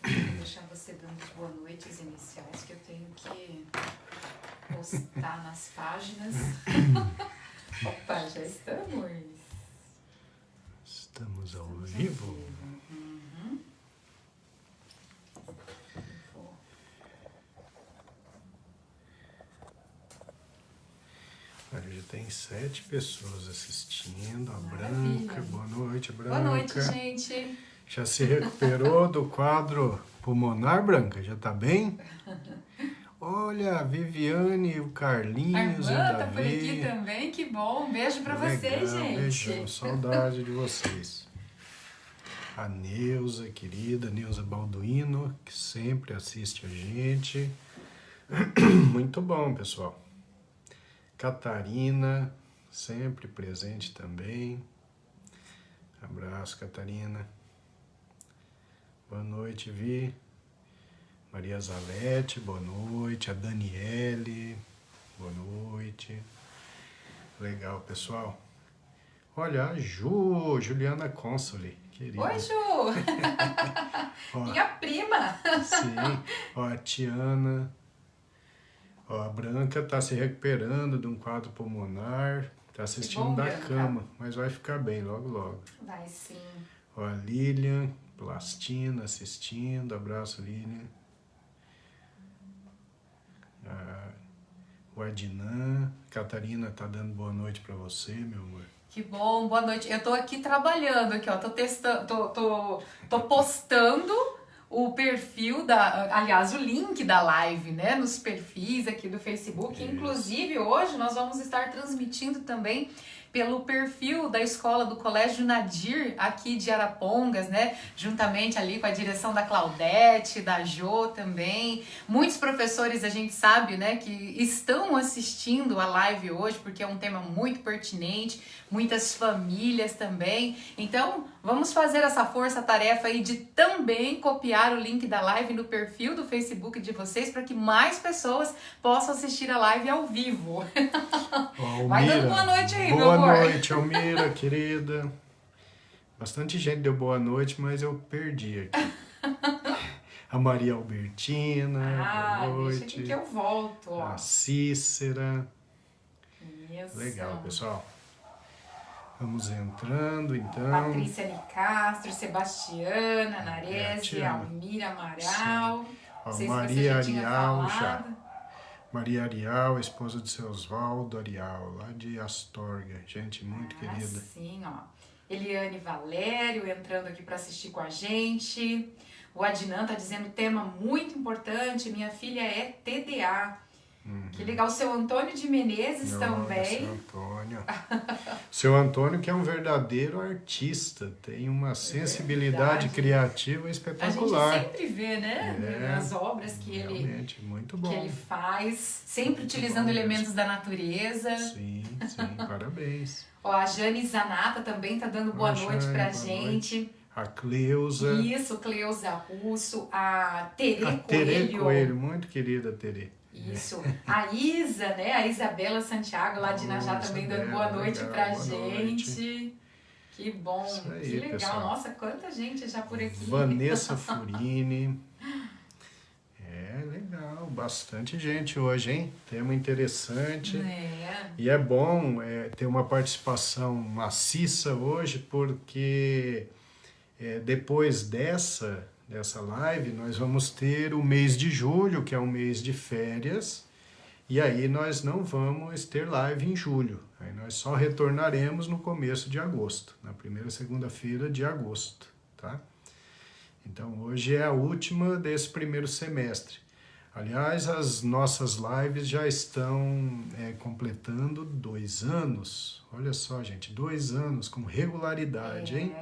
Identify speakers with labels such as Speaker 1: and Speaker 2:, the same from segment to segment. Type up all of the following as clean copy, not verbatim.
Speaker 1: Vou deixar você dando as boas noites iniciais, que eu tenho que postar nas páginas. Opa, já estamos.
Speaker 2: Estamos ao vivo. Olha, já tem 7 pessoas assistindo. A
Speaker 1: Maravilha.
Speaker 2: Branca, boa noite, Branca.
Speaker 1: Boa noite, gente.
Speaker 2: Já se recuperou do quadro pulmonar, Branca? Já tá bem? Olha, a Viviane, o
Speaker 1: A
Speaker 2: Carlinhos,
Speaker 1: irmã
Speaker 2: o
Speaker 1: tá por aqui
Speaker 2: Davi.
Speaker 1: também, que bom. Um beijo pra vocês,
Speaker 2: Legal,
Speaker 1: gente.
Speaker 2: beijão, saudade de vocês. A Neuza, querida, Neuza Balduino, que sempre assiste a gente. Muito bom, pessoal. Catarina, sempre presente também. Abraço, Catarina. Boa noite, Vi. Maria Zalete, boa noite. A Daniele, boa noite. Legal, pessoal. Olha, a Juliana Consoli, querida.
Speaker 1: Oi, Ju.
Speaker 2: Ó,
Speaker 1: Minha prima.
Speaker 2: sim, ó, a Tiana. Ó, a Branca tá se recuperando de um quadro pulmonar. Tá assistindo
Speaker 1: bom,
Speaker 2: da
Speaker 1: Branca.
Speaker 2: cama, mas vai ficar bem logo, logo.
Speaker 1: Vai sim.
Speaker 2: Ó, a Lilian Plastina assistindo. Abraço, Lilian. O Adnan. Catarina tá dando boa noite pra você, meu amor.
Speaker 1: Que bom, boa noite. Eu tô aqui trabalhando aqui, ó. Tô testando, tô postando o perfil aliás, o link da live, né, nos perfis aqui do Facebook.
Speaker 2: Isso.
Speaker 1: Inclusive, hoje nós vamos estar transmitindo também pelo perfil da escola do Colégio Nadir, aqui de Arapongas, né? Juntamente ali com a direção da Claudete, da Jo também. Muitos professores, a gente sabe, né, que estão assistindo a live hoje, porque é um tema muito pertinente, muitas famílias também. Então, vamos fazer essa força-tarefa aí de também copiar o link da live no perfil do Facebook de vocês, para que mais pessoas possam assistir a live ao vivo.
Speaker 2: Ó,
Speaker 1: Vai
Speaker 2: Almira,
Speaker 1: dando boa noite aí, meu
Speaker 2: boa
Speaker 1: amor.
Speaker 2: noite, Almira, querida. Bastante gente deu boa noite, mas eu perdi aqui. A Maria Albertina, boa
Speaker 1: Deixa
Speaker 2: noite.
Speaker 1: aqui que eu volto, ó.
Speaker 2: A Cícera.
Speaker 1: Isso.
Speaker 2: Legal, pessoal. Vamos entrando, então.
Speaker 1: Patrícia Nicastro, Sebastiana, Narese,
Speaker 2: Tiana.
Speaker 1: Almira Amaral.
Speaker 2: Ó,
Speaker 1: Não sei se
Speaker 2: Maria
Speaker 1: você já tinha
Speaker 2: Arial,
Speaker 1: falado.
Speaker 2: Maria Arial, esposa de seu Osvaldo Arial, lá de Astorga. Gente muito querida.
Speaker 1: Sim, ó. Eliane Valério entrando aqui para assistir com a gente. O Adnan tá dizendo tema muito importante. Minha filha é TDA. Que legal. O seu Antônio de Menezes
Speaker 2: Olha,
Speaker 1: também.
Speaker 2: Seu Antônio. Seu Antônio, que é um verdadeiro artista, tem uma sensibilidade
Speaker 1: verdade.
Speaker 2: criativa
Speaker 1: A
Speaker 2: espetacular.
Speaker 1: gente sempre vê, né? As obras que
Speaker 2: Realmente, muito
Speaker 1: que
Speaker 2: bom.
Speaker 1: ele faz, sempre
Speaker 2: Muito
Speaker 1: utilizando
Speaker 2: bom
Speaker 1: elementos da natureza.
Speaker 2: Sim, parabéns.
Speaker 1: Ó, a Jane Zanata também tá dando boa noite
Speaker 2: Jane,
Speaker 1: pra
Speaker 2: boa
Speaker 1: gente.
Speaker 2: A Cleusa.
Speaker 1: Isso, Cleusa Russo, a Tere
Speaker 2: A Tere
Speaker 1: Coelho.
Speaker 2: Coelho, muito querida Tere.
Speaker 1: Isso, a Isa, né? A Isabela Santiago lá de Inajá também dando boa noite
Speaker 2: legal,
Speaker 1: pra
Speaker 2: boa
Speaker 1: gente.
Speaker 2: noite.
Speaker 1: Que bom,
Speaker 2: Isso aí,
Speaker 1: que legal.
Speaker 2: pessoal.
Speaker 1: Nossa, quanta gente já por aqui.
Speaker 2: Vanessa Furini. Legal, bastante gente hoje, hein? Tema interessante. E é bom ter uma participação maciça hoje, porque depois dessa live nós vamos ter o mês de julho, que é um mês de férias, e aí nós não vamos ter live em julho. Aí nós só retornaremos no começo de agosto, na primeira segunda-feira de agosto, tá? Então hoje é a última desse primeiro semestre. Aliás, as nossas lives já estão completando 2 anos. Olha só, gente, 2 anos com regularidade, hein?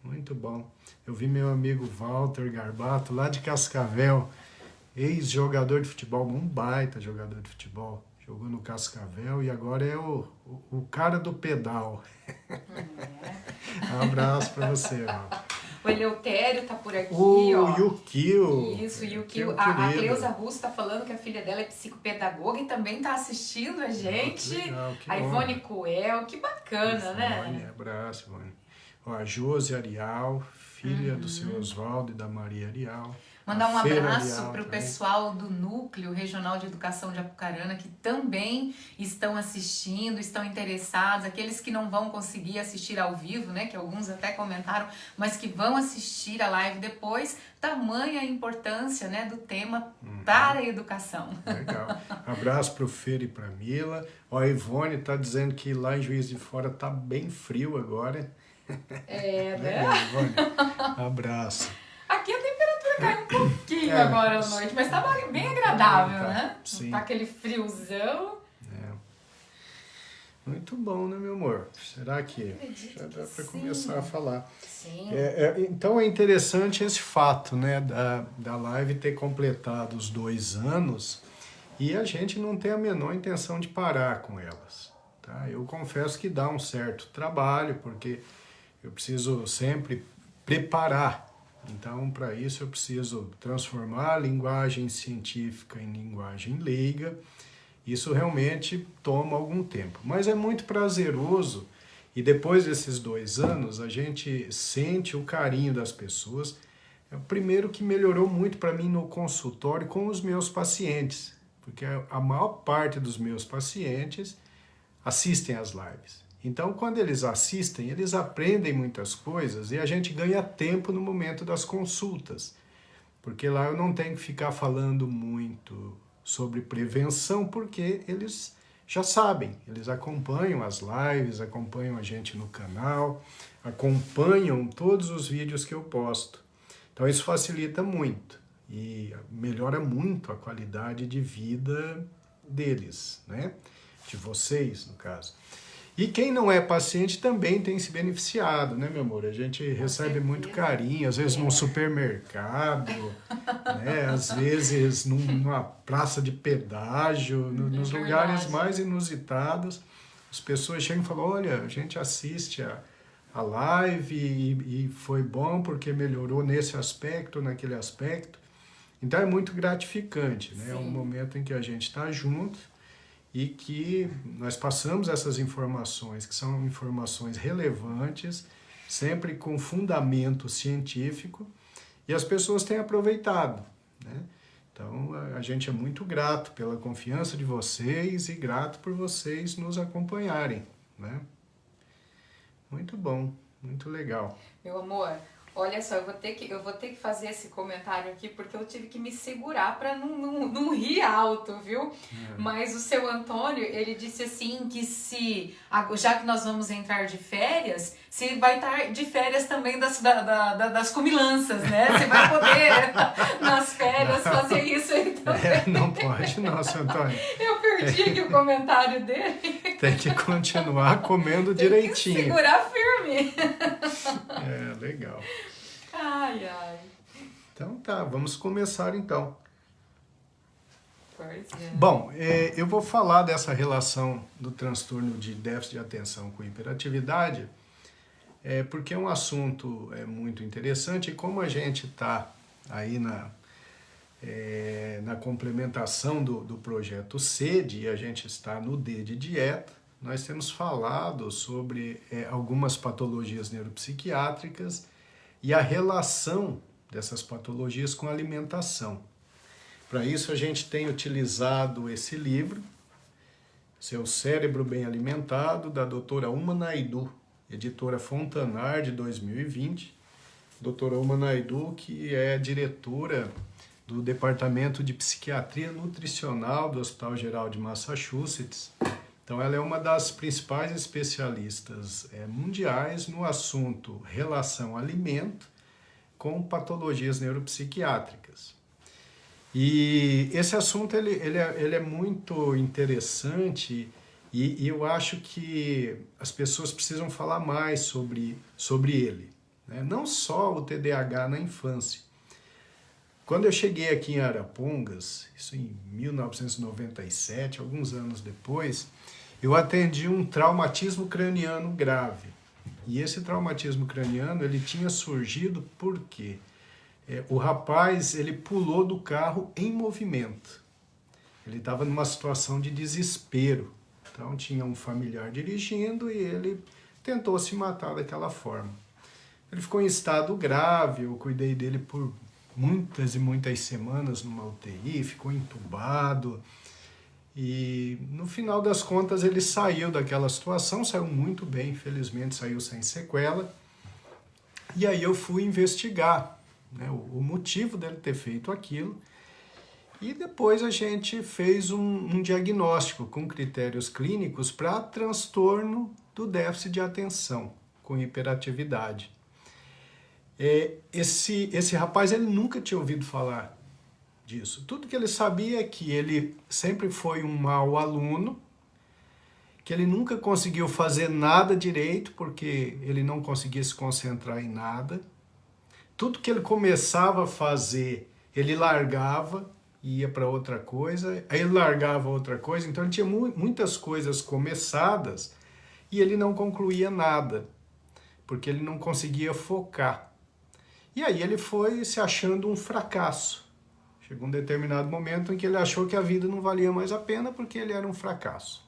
Speaker 2: Muito bom. Eu vi meu amigo Walter Garbato, lá de Cascavel, ex-jogador de futebol, um baita jogador de futebol. Jogou no Cascavel e agora é o cara do pedal. Um abraço para você, Walter.
Speaker 1: O Eleutério tá por aqui,
Speaker 2: o
Speaker 1: ó.
Speaker 2: Yukio.
Speaker 1: Isso, Yukio. A Cleusa Russo tá falando que a filha dela é psicopedagoga e também tá assistindo a gente.
Speaker 2: Legal,
Speaker 1: a Ivone Coel, que bacana,
Speaker 2: Ivone,
Speaker 1: né?
Speaker 2: Abraço, Ivone. Ó, a Josi Arial, filha do seu Oswaldo e da Maria Arial.
Speaker 1: Mandar um abraço para o pessoal do Núcleo Regional de Educação de Apucarana, que também estão assistindo, estão interessados, aqueles que não vão conseguir assistir ao vivo, né, que alguns até comentaram, mas que vão assistir a live depois, tamanha a importância, né, do tema para a educação.
Speaker 2: Legal. Abraço para o Fer e para a Mila. Ó, a Ivone está dizendo que lá em Juiz de Fora tá bem frio agora.
Speaker 1: É, né?
Speaker 2: Legal, Ivone. Abraço.
Speaker 1: Aqui a temperatura caiu um pouquinho agora à noite, mas tá bem agradável, né?
Speaker 2: Sim.
Speaker 1: Tá aquele friozão.
Speaker 2: Muito bom, né, meu amor? Será que já dá para começar a falar?
Speaker 1: Sim.
Speaker 2: Então é interessante esse fato, né, da live ter completado os 2 anos e a gente não tem a menor intenção de parar com elas. Tá? Eu confesso que dá um certo trabalho, porque eu preciso sempre preparar. Então, para isso, eu preciso transformar a linguagem científica em linguagem leiga. Isso realmente toma algum tempo. Mas é muito prazeroso e depois desses 2 anos, a gente sente o carinho das pessoas. É o primeiro que melhorou muito para mim no consultório com os meus pacientes, porque a maior parte dos meus pacientes assistem às lives. Então, quando eles assistem, eles aprendem muitas coisas e a gente ganha tempo no momento das consultas. Porque lá eu não tenho que ficar falando muito sobre prevenção, porque eles já sabem. Eles acompanham as lives, acompanham a gente no canal, acompanham todos os vídeos que eu posto. Então, isso facilita muito e melhora muito a qualidade de vida deles, né? De vocês, no caso. E quem não é paciente também tem se beneficiado, né, meu amor? A gente recebe muito carinho, às vezes num supermercado, né? Às vezes numa praça de pedágio, nos lugares mais inusitados. As pessoas chegam e falam, olha, a gente assiste a live e foi bom porque melhorou nesse aspecto, naquele aspecto. Então é muito gratificante, né? É um momento em que a gente está junto e que nós passamos essas informações, que são informações relevantes, sempre com fundamento científico, e as pessoas têm aproveitado, né? Então, a gente é muito grato pela confiança de vocês e grato por vocês nos acompanharem, né? Muito bom, muito legal.
Speaker 1: Meu amor, olha só, eu vou ter que fazer esse comentário aqui porque eu tive que me segurar para não rir alto, viu? Mas o seu Antônio, ele disse assim que já que nós vamos entrar de férias, se vai estar de férias também das comilanças, né? Você vai poder nas férias fazer isso aí também.
Speaker 2: Não pode não, seu Antônio.
Speaker 1: Eu perdi aqui o comentário dele.
Speaker 2: Tem que continuar comendo direitinho.
Speaker 1: Tem que segurar firme.
Speaker 2: Legal.
Speaker 1: Ai, ai.
Speaker 2: Então tá, vamos começar então.
Speaker 1: Pois é.
Speaker 2: Bom, eu vou falar dessa relação do transtorno de déficit de atenção com hiperatividade, porque é um assunto muito interessante e como a gente está aí na complementação do projeto SED e a gente está no D de dieta, nós temos falado sobre algumas patologias neuropsiquiátricas e a relação dessas patologias com a alimentação. Para isso a gente tem utilizado esse livro, Seu Cérebro Bem Alimentado, da doutora Uma Naidoo, editora Fontanar, de 2020. Doutora Uma Naidoo, que é diretora do Departamento de Psiquiatria Nutricional do Hospital Geral de Massachusetts. Então ela é uma das principais especialistas mundiais no assunto relação alimento com patologias neuropsiquiátricas. E esse assunto ele é muito interessante e eu acho que as pessoas precisam falar mais sobre ele, né? Não só o TDAH na infância. Quando eu cheguei aqui em Arapongas, isso em 1997, alguns anos depois, eu atendi um traumatismo craniano grave. E esse traumatismo craniano, ele tinha surgido porque o rapaz, ele pulou do carro em movimento. Ele estava numa situação de desespero. Então tinha um familiar dirigindo e ele tentou se matar daquela forma. Ele ficou em estado grave, eu cuidei dele por muitas e muitas semanas numa UTI, ficou entubado. E no final das contas ele saiu daquela situação, saiu muito bem, infelizmente saiu sem sequela. E aí eu fui investigar, né, o motivo dele ter feito aquilo. E depois a gente fez um diagnóstico com critérios clínicos para transtorno do déficit de atenção com hiperatividade. Esse rapaz, ele nunca tinha ouvido falar disso. Tudo que ele sabia é que ele sempre foi um mau aluno, que ele nunca conseguiu fazer nada direito porque ele não conseguia se concentrar em nada. Tudo que ele começava a fazer, ele largava e ia para outra coisa, aí ele largava outra coisa, então ele tinha muitas coisas começadas e ele não concluía nada, porque ele não conseguia focar. E aí ele foi se achando um fracasso. Chegou um determinado momento em que ele achou que a vida não valia mais a pena porque ele era um fracasso.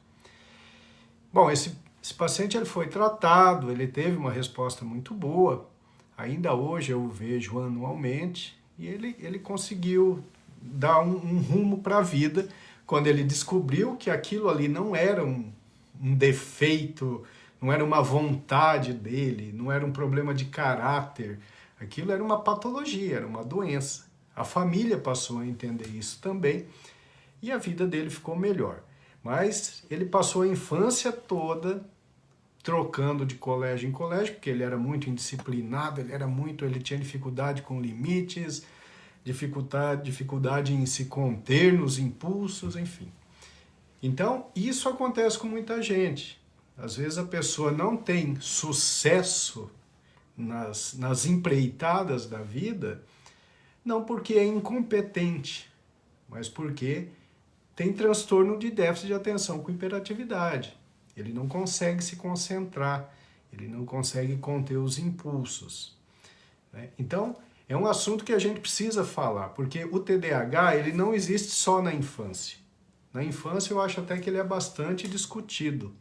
Speaker 2: Bom, esse paciente ele foi tratado, ele teve uma resposta muito boa. Ainda hoje eu o vejo anualmente e ele conseguiu dar um rumo para a vida quando ele descobriu que aquilo ali não era um defeito, não era uma vontade dele, não era um problema de caráter. Aquilo era uma patologia, era uma doença. A família passou a entender isso também e a vida dele ficou melhor. Mas ele passou a infância toda trocando de colégio em colégio, porque ele era muito indisciplinado, ele tinha dificuldade com limites, dificuldade em se conter nos impulsos, enfim. Então, isso acontece com muita gente. Às vezes a pessoa não tem sucesso nas empreitadas da vida, não porque é incompetente, mas porque tem transtorno de déficit de atenção com hiperatividade. Ele não consegue se concentrar, ele não consegue conter os impulsos, né? Então, é um assunto que a gente precisa falar, porque o TDAH ele não existe só na infância. Na infância eu acho até que ele é bastante discutido.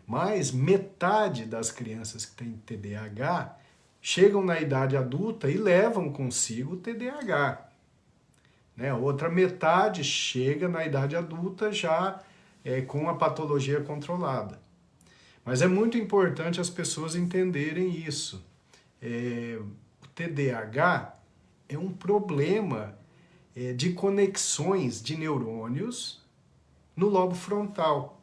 Speaker 2: Mas metade das crianças que têm TDAH chegam na idade adulta e levam consigo o TDAH. Né? A outra metade chega na idade adulta já com a patologia controlada. Mas é muito importante as pessoas entenderem isso. O TDAH é um problema de conexões de neurônios no lobo frontal.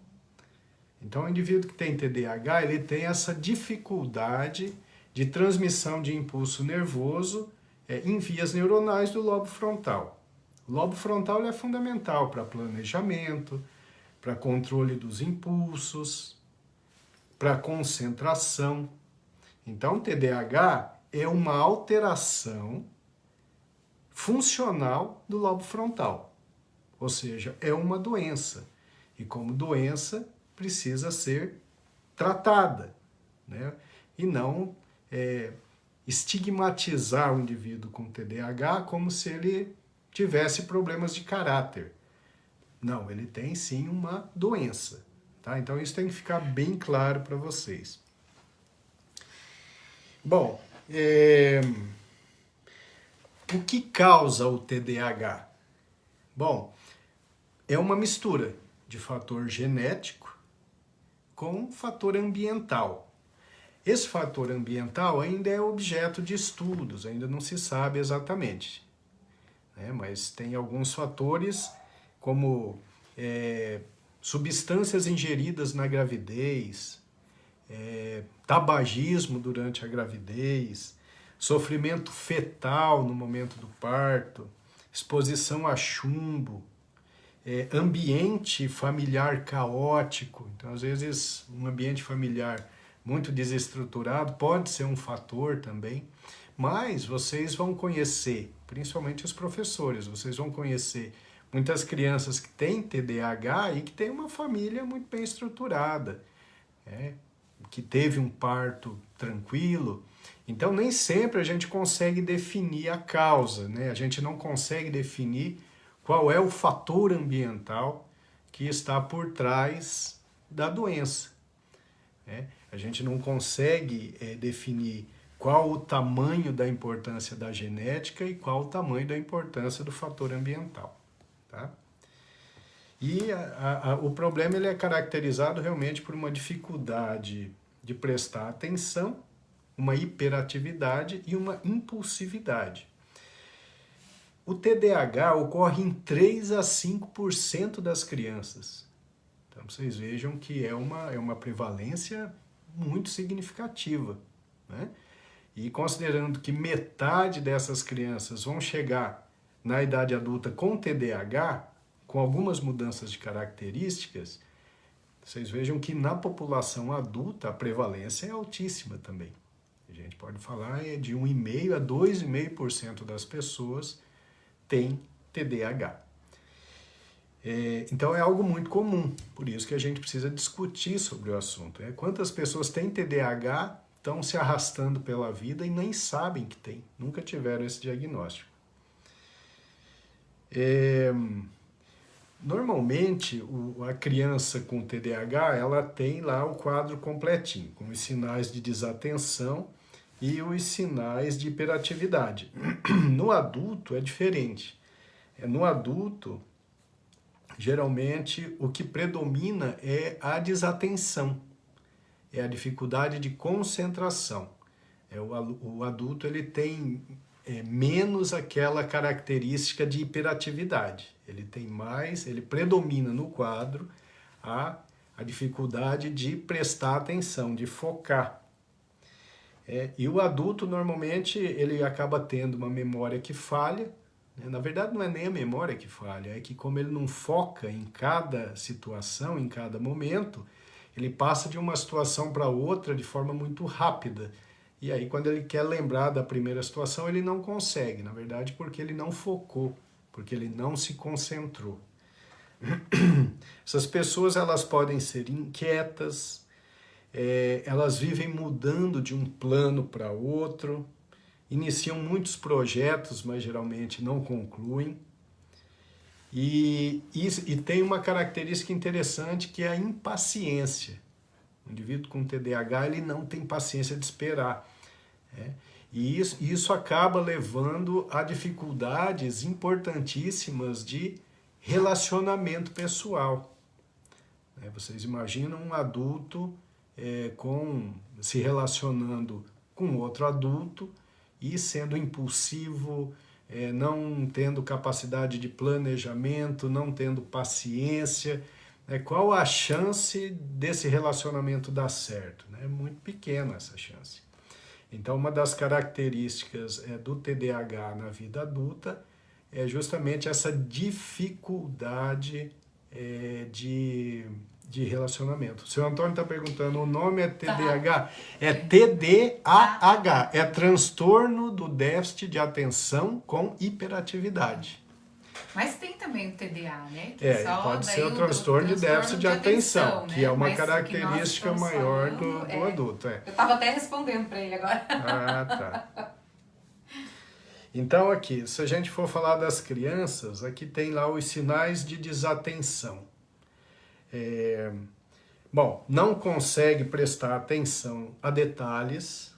Speaker 2: Então, o indivíduo que tem TDAH, ele tem essa dificuldade de transmissão de impulso nervoso em vias neuronais do lobo frontal. O lobo frontal é fundamental para planejamento, para controle dos impulsos, para concentração. Então, TDAH é uma alteração funcional do lobo frontal, ou seja, é uma doença. E como doença, precisa ser tratada, né? E não estigmatizar o indivíduo com TDAH como se ele tivesse problemas de caráter. Não, ele tem sim uma doença, tá? Então isso tem que ficar bem claro para vocês. Bom, o que causa o TDAH? Bom, é uma mistura de fator genético com fator ambiental. Esse fator ambiental ainda é objeto de estudos, ainda não se sabe exatamente, né? Mas tem alguns fatores como substâncias ingeridas na gravidez, tabagismo durante a gravidez, sofrimento fetal no momento do parto, exposição a chumbo, ambiente familiar caótico. Então, às vezes, um ambiente familiar muito desestruturado pode ser um fator também, mas vocês vão conhecer, principalmente os professores, vocês vão conhecer muitas crianças que têm TDAH e que têm uma família muito bem estruturada, que teve um parto tranquilo. Então, nem sempre a gente consegue definir a causa, né? A gente não consegue definir qual é o fator ambiental que está por trás da doença, né? A gente não consegue definir qual o tamanho da importância da genética e qual o tamanho da importância do fator ambiental, tá? E o problema ele é caracterizado realmente por uma dificuldade de prestar atenção, uma hiperatividade e uma impulsividade. O TDAH ocorre em 3 a 5% das crianças. Então vocês vejam que é uma prevalência muito significativa, né? E considerando que metade dessas crianças vão chegar na idade adulta com TDAH, com algumas mudanças de características, vocês vejam que na população adulta a prevalência é altíssima também. A gente pode falar de 1,5% a 2,5% das pessoas têm TDAH. Então é algo muito comum, por isso que a gente precisa discutir sobre o assunto. Quantas pessoas têm TDAH, estão se arrastando pela vida e nem sabem que têm, nunca tiveram esse diagnóstico. Normalmente, a criança com TDAH, ela tem lá o quadro completinho, com os sinais de desatenção e os sinais de hiperatividade. No adulto é diferente. No adulto, geralmente, o que predomina é a desatenção, é a dificuldade de concentração. O adulto ele tem menos aquela característica de hiperatividade. Ele tem mais, ele predomina no quadro a dificuldade de prestar atenção, de focar. E o adulto, normalmente, ele acaba tendo uma memória que falha. Na verdade, não é nem a memória que falha, é que como ele não foca em cada situação, em cada momento, ele passa de uma situação para outra de forma muito rápida. E aí, quando ele quer lembrar da primeira situação, ele não consegue, na verdade, porque ele não focou, porque ele não se concentrou. Essas pessoas, elas podem ser inquietas, elas vivem mudando de um plano para outro, iniciam muitos projetos, mas geralmente não concluem. E tem uma característica interessante que é a impaciência. O indivíduo com TDAH ele não tem paciência de esperar. E isso acaba levando a dificuldades importantíssimas de relacionamento pessoal. Vocês imaginam um adulto se relacionando com outro adulto e sendo impulsivo, não tendo capacidade de planejamento, não tendo paciência. Qual a chance desse relacionamento dar certo? É muito pequena essa chance. Então, uma das características do TDAH na vida adulta é justamente essa dificuldade de relacionamento. O seu Antônio está perguntando, o nome é TDAH? É TDAH, é transtorno do déficit de atenção com hiperatividade.
Speaker 1: Mas tem também o TDA, né?
Speaker 2: Pode ser o transtorno de déficit de atenção, que é uma característica maior do adulto.
Speaker 1: Eu estava até respondendo para ele agora.
Speaker 2: Ah, tá. Então aqui, se a gente for falar das crianças, aqui tem lá os sinais de desatenção. Não consegue prestar atenção a detalhes,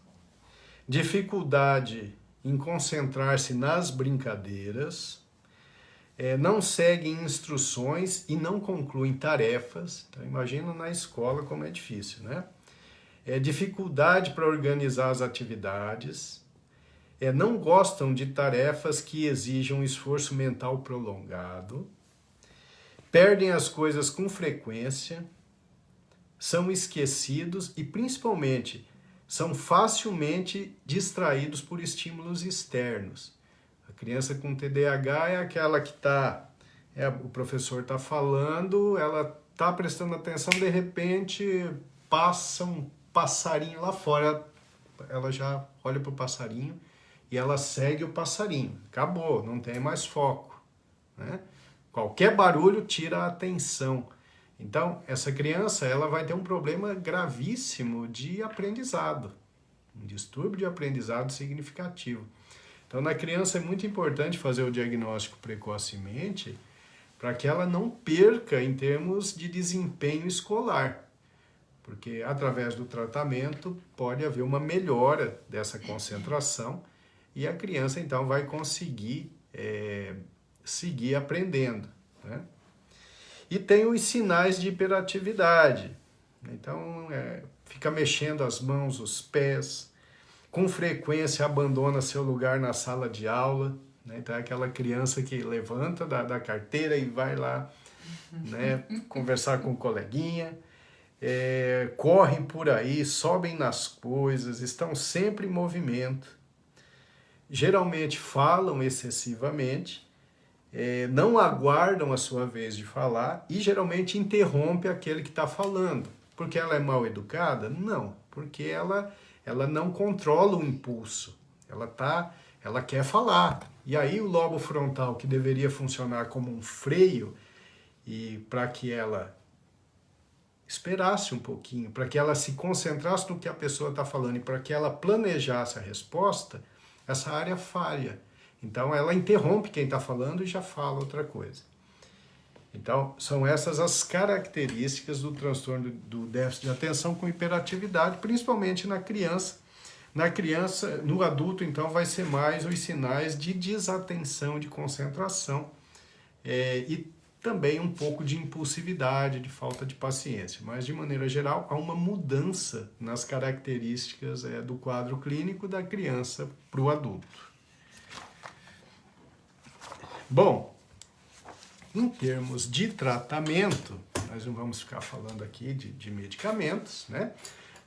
Speaker 2: dificuldade em concentrar-se nas brincadeiras, não seguem instruções e não concluem tarefas. Então, imagina na escola como é difícil, né? Dificuldade para organizar as atividades, não gostam de tarefas que exijam esforço mental prolongado, perdem as coisas com frequência, são esquecidos e, principalmente, são facilmente distraídos por estímulos externos. A criança com TDAH é aquela que o professor está falando, ela está prestando atenção, de repente passa um passarinho lá fora, ela já olha para o passarinho e ela segue o passarinho. Acabou, não tem mais foco, né? Qualquer barulho tira a atenção. Então, essa criança ela vai ter um problema gravíssimo de aprendizado, um distúrbio de aprendizado significativo. Então, na criança é muito importante fazer o diagnóstico precocemente para que ela não perca em termos de desempenho escolar, porque através do tratamento pode haver uma melhora dessa concentração e a criança então vai conseguir seguir aprendendo, né? E tem os sinais de hiperatividade. Então, fica mexendo as mãos, os pés, com frequência abandona seu lugar na sala de aula, né? Então, é aquela criança que levanta da carteira e vai lá, né, conversar com o coleguinha, correm por aí, sobem nas coisas, estão sempre em movimento, geralmente falam excessivamente, não aguardam a sua vez de falar e geralmente interrompe aquele que está falando. Porque ela é mal educada? Não, porque ela não controla o impulso, ela quer falar. E aí o lobo frontal, que deveria funcionar como um freio, e para que ela esperasse um pouquinho, para que ela se concentrasse no que a pessoa está falando e para que ela planejasse a resposta, essa área falha. Então, ela interrompe quem está falando e já fala outra coisa. Então, são essas as características do transtorno do déficit de atenção com hiperatividade, principalmente na criança. Na criança, no adulto, então, vai ser mais os sinais de desatenção, de concentração e também um pouco de impulsividade, de falta de paciência. Mas, de maneira geral, há uma mudança nas características do quadro clínico da criança para o adulto. Bom, em termos de tratamento, nós não vamos ficar falando aqui de medicamentos, né?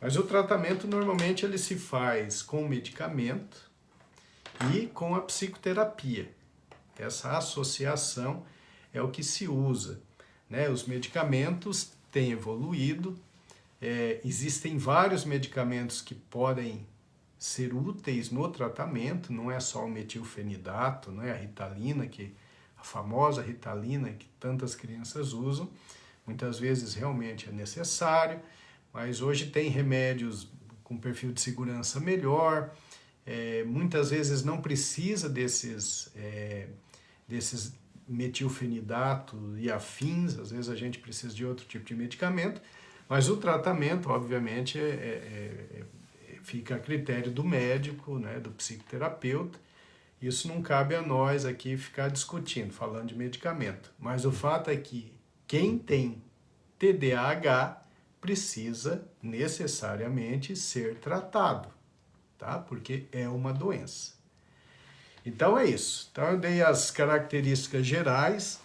Speaker 2: Mas o tratamento normalmente ele se faz com medicamento e com a psicoterapia. Essa associação é o que se usa, né? Os medicamentos têm evoluído, existem vários medicamentos que podem ser úteis no tratamento, não é só o metilfenidato, não é a Ritalina, a famosa Ritalina que tantas crianças usam, muitas vezes realmente é necessário, mas hoje tem remédios com perfil de segurança melhor, muitas vezes não precisa desses metilfenidato e afins, às vezes a gente precisa de outro tipo de medicamento, mas o tratamento, obviamente, fica a critério do médico, né, do psicoterapeuta. Isso não cabe a nós aqui ficar discutindo, falando de medicamento. Mas o fato é que quem tem TDAH precisa necessariamente ser tratado, tá? Porque é uma doença. Então é isso. Então eu dei as características gerais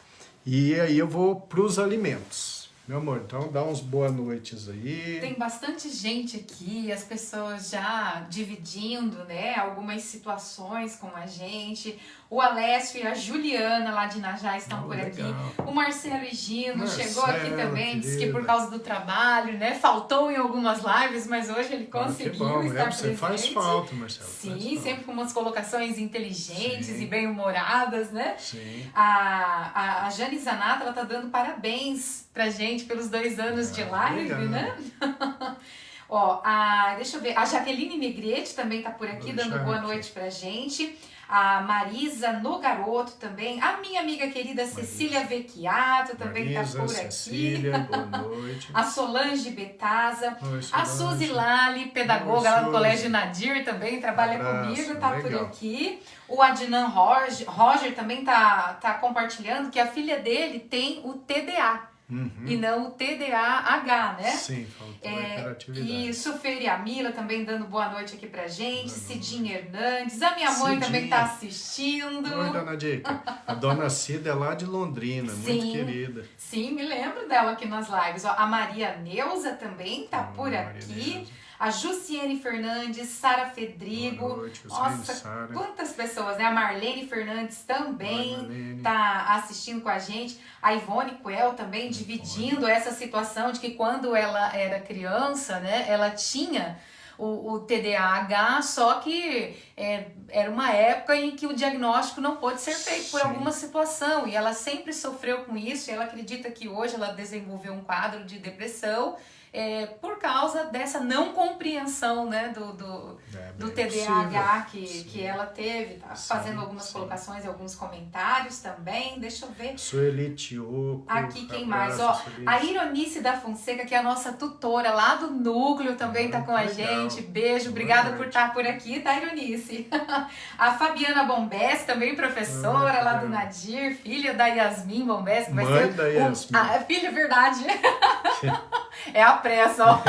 Speaker 2: e aí eu vou para os alimentos. Meu amor, então dá uns boas noites aí.
Speaker 1: Tem bastante gente aqui, as pessoas já dividindo, né, algumas situações com a gente. O Alessio e a Juliana lá de Inajá estão por aqui. O Marcelo Higino chegou aqui também, disse que por causa do trabalho, né, faltou em algumas lives, mas hoje ele conseguiu estar presente.
Speaker 2: Você faz falta, Marcelo.
Speaker 1: Sim, sempre com umas colocações inteligentes e bem-humoradas, né?
Speaker 2: Sim.
Speaker 1: A Jane Zanata, ela tá dando parabéns pra gente pelos 2 anos de live, legal, né? Ó, deixa eu ver, a Jaqueline Negrete também tá por aqui, dando boa noite pra gente. A Marisa Nogaroto também. A minha amiga querida Cecília Vecchiato também tá por aqui.
Speaker 2: Cecília, boa noite.
Speaker 1: A Solange Betasa.
Speaker 2: Oi, Solange.
Speaker 1: A Suzy Lali, pedagoga lá do Colégio Nadir, também trabalha comigo, tá legal. Por aqui. O Adnan Roger também tá compartilhando que a filha dele tem o TDA. E não o TDAH, né?
Speaker 2: Sim, faltou a hiperatividade.
Speaker 1: E Suferi Amila também dando boa noite aqui pra gente. Cidinha Hernandes. A minha mãe também tá assistindo.
Speaker 2: Oi, dona Dica. A dona Cida é lá de Londrina, muito querida.
Speaker 1: Sim, me lembro dela aqui nas lives. Ó, a Maria Neuza também tá por aqui. A Jussiene Fernandes, Sara Fedrigo.
Speaker 2: Boa noite,
Speaker 1: nossa, quantas pessoas, né? A Marlene Fernandes também tá assistindo com a gente. A Ivone Coel também dividindo essa situação de que quando ela era criança, né, ela tinha o TDAH, só que era uma época em que o diagnóstico não pôde ser feito por alguma situação, e ela sempre sofreu com isso, e ela acredita que hoje ela desenvolveu um quadro de depressão por causa dessa não compreensão, né, do TDAH que ela teve. Tá fazendo algumas colocações e alguns comentários também. Deixa eu ver.
Speaker 2: Sueli Tioco.
Speaker 1: Aqui quem mais? Ó, a Ironice da Fonseca, que é a nossa tutora lá do núcleo, também tá com a gente. Beijo, obrigada por estar por aqui, tá, Ironice? A Fabiana Bombes, também professora lá do Nadir, filha da Yasmin Bombes, que vai
Speaker 2: Mãe
Speaker 1: ser
Speaker 2: da Yasmin.
Speaker 1: Filha, verdade. É a pressa, ó.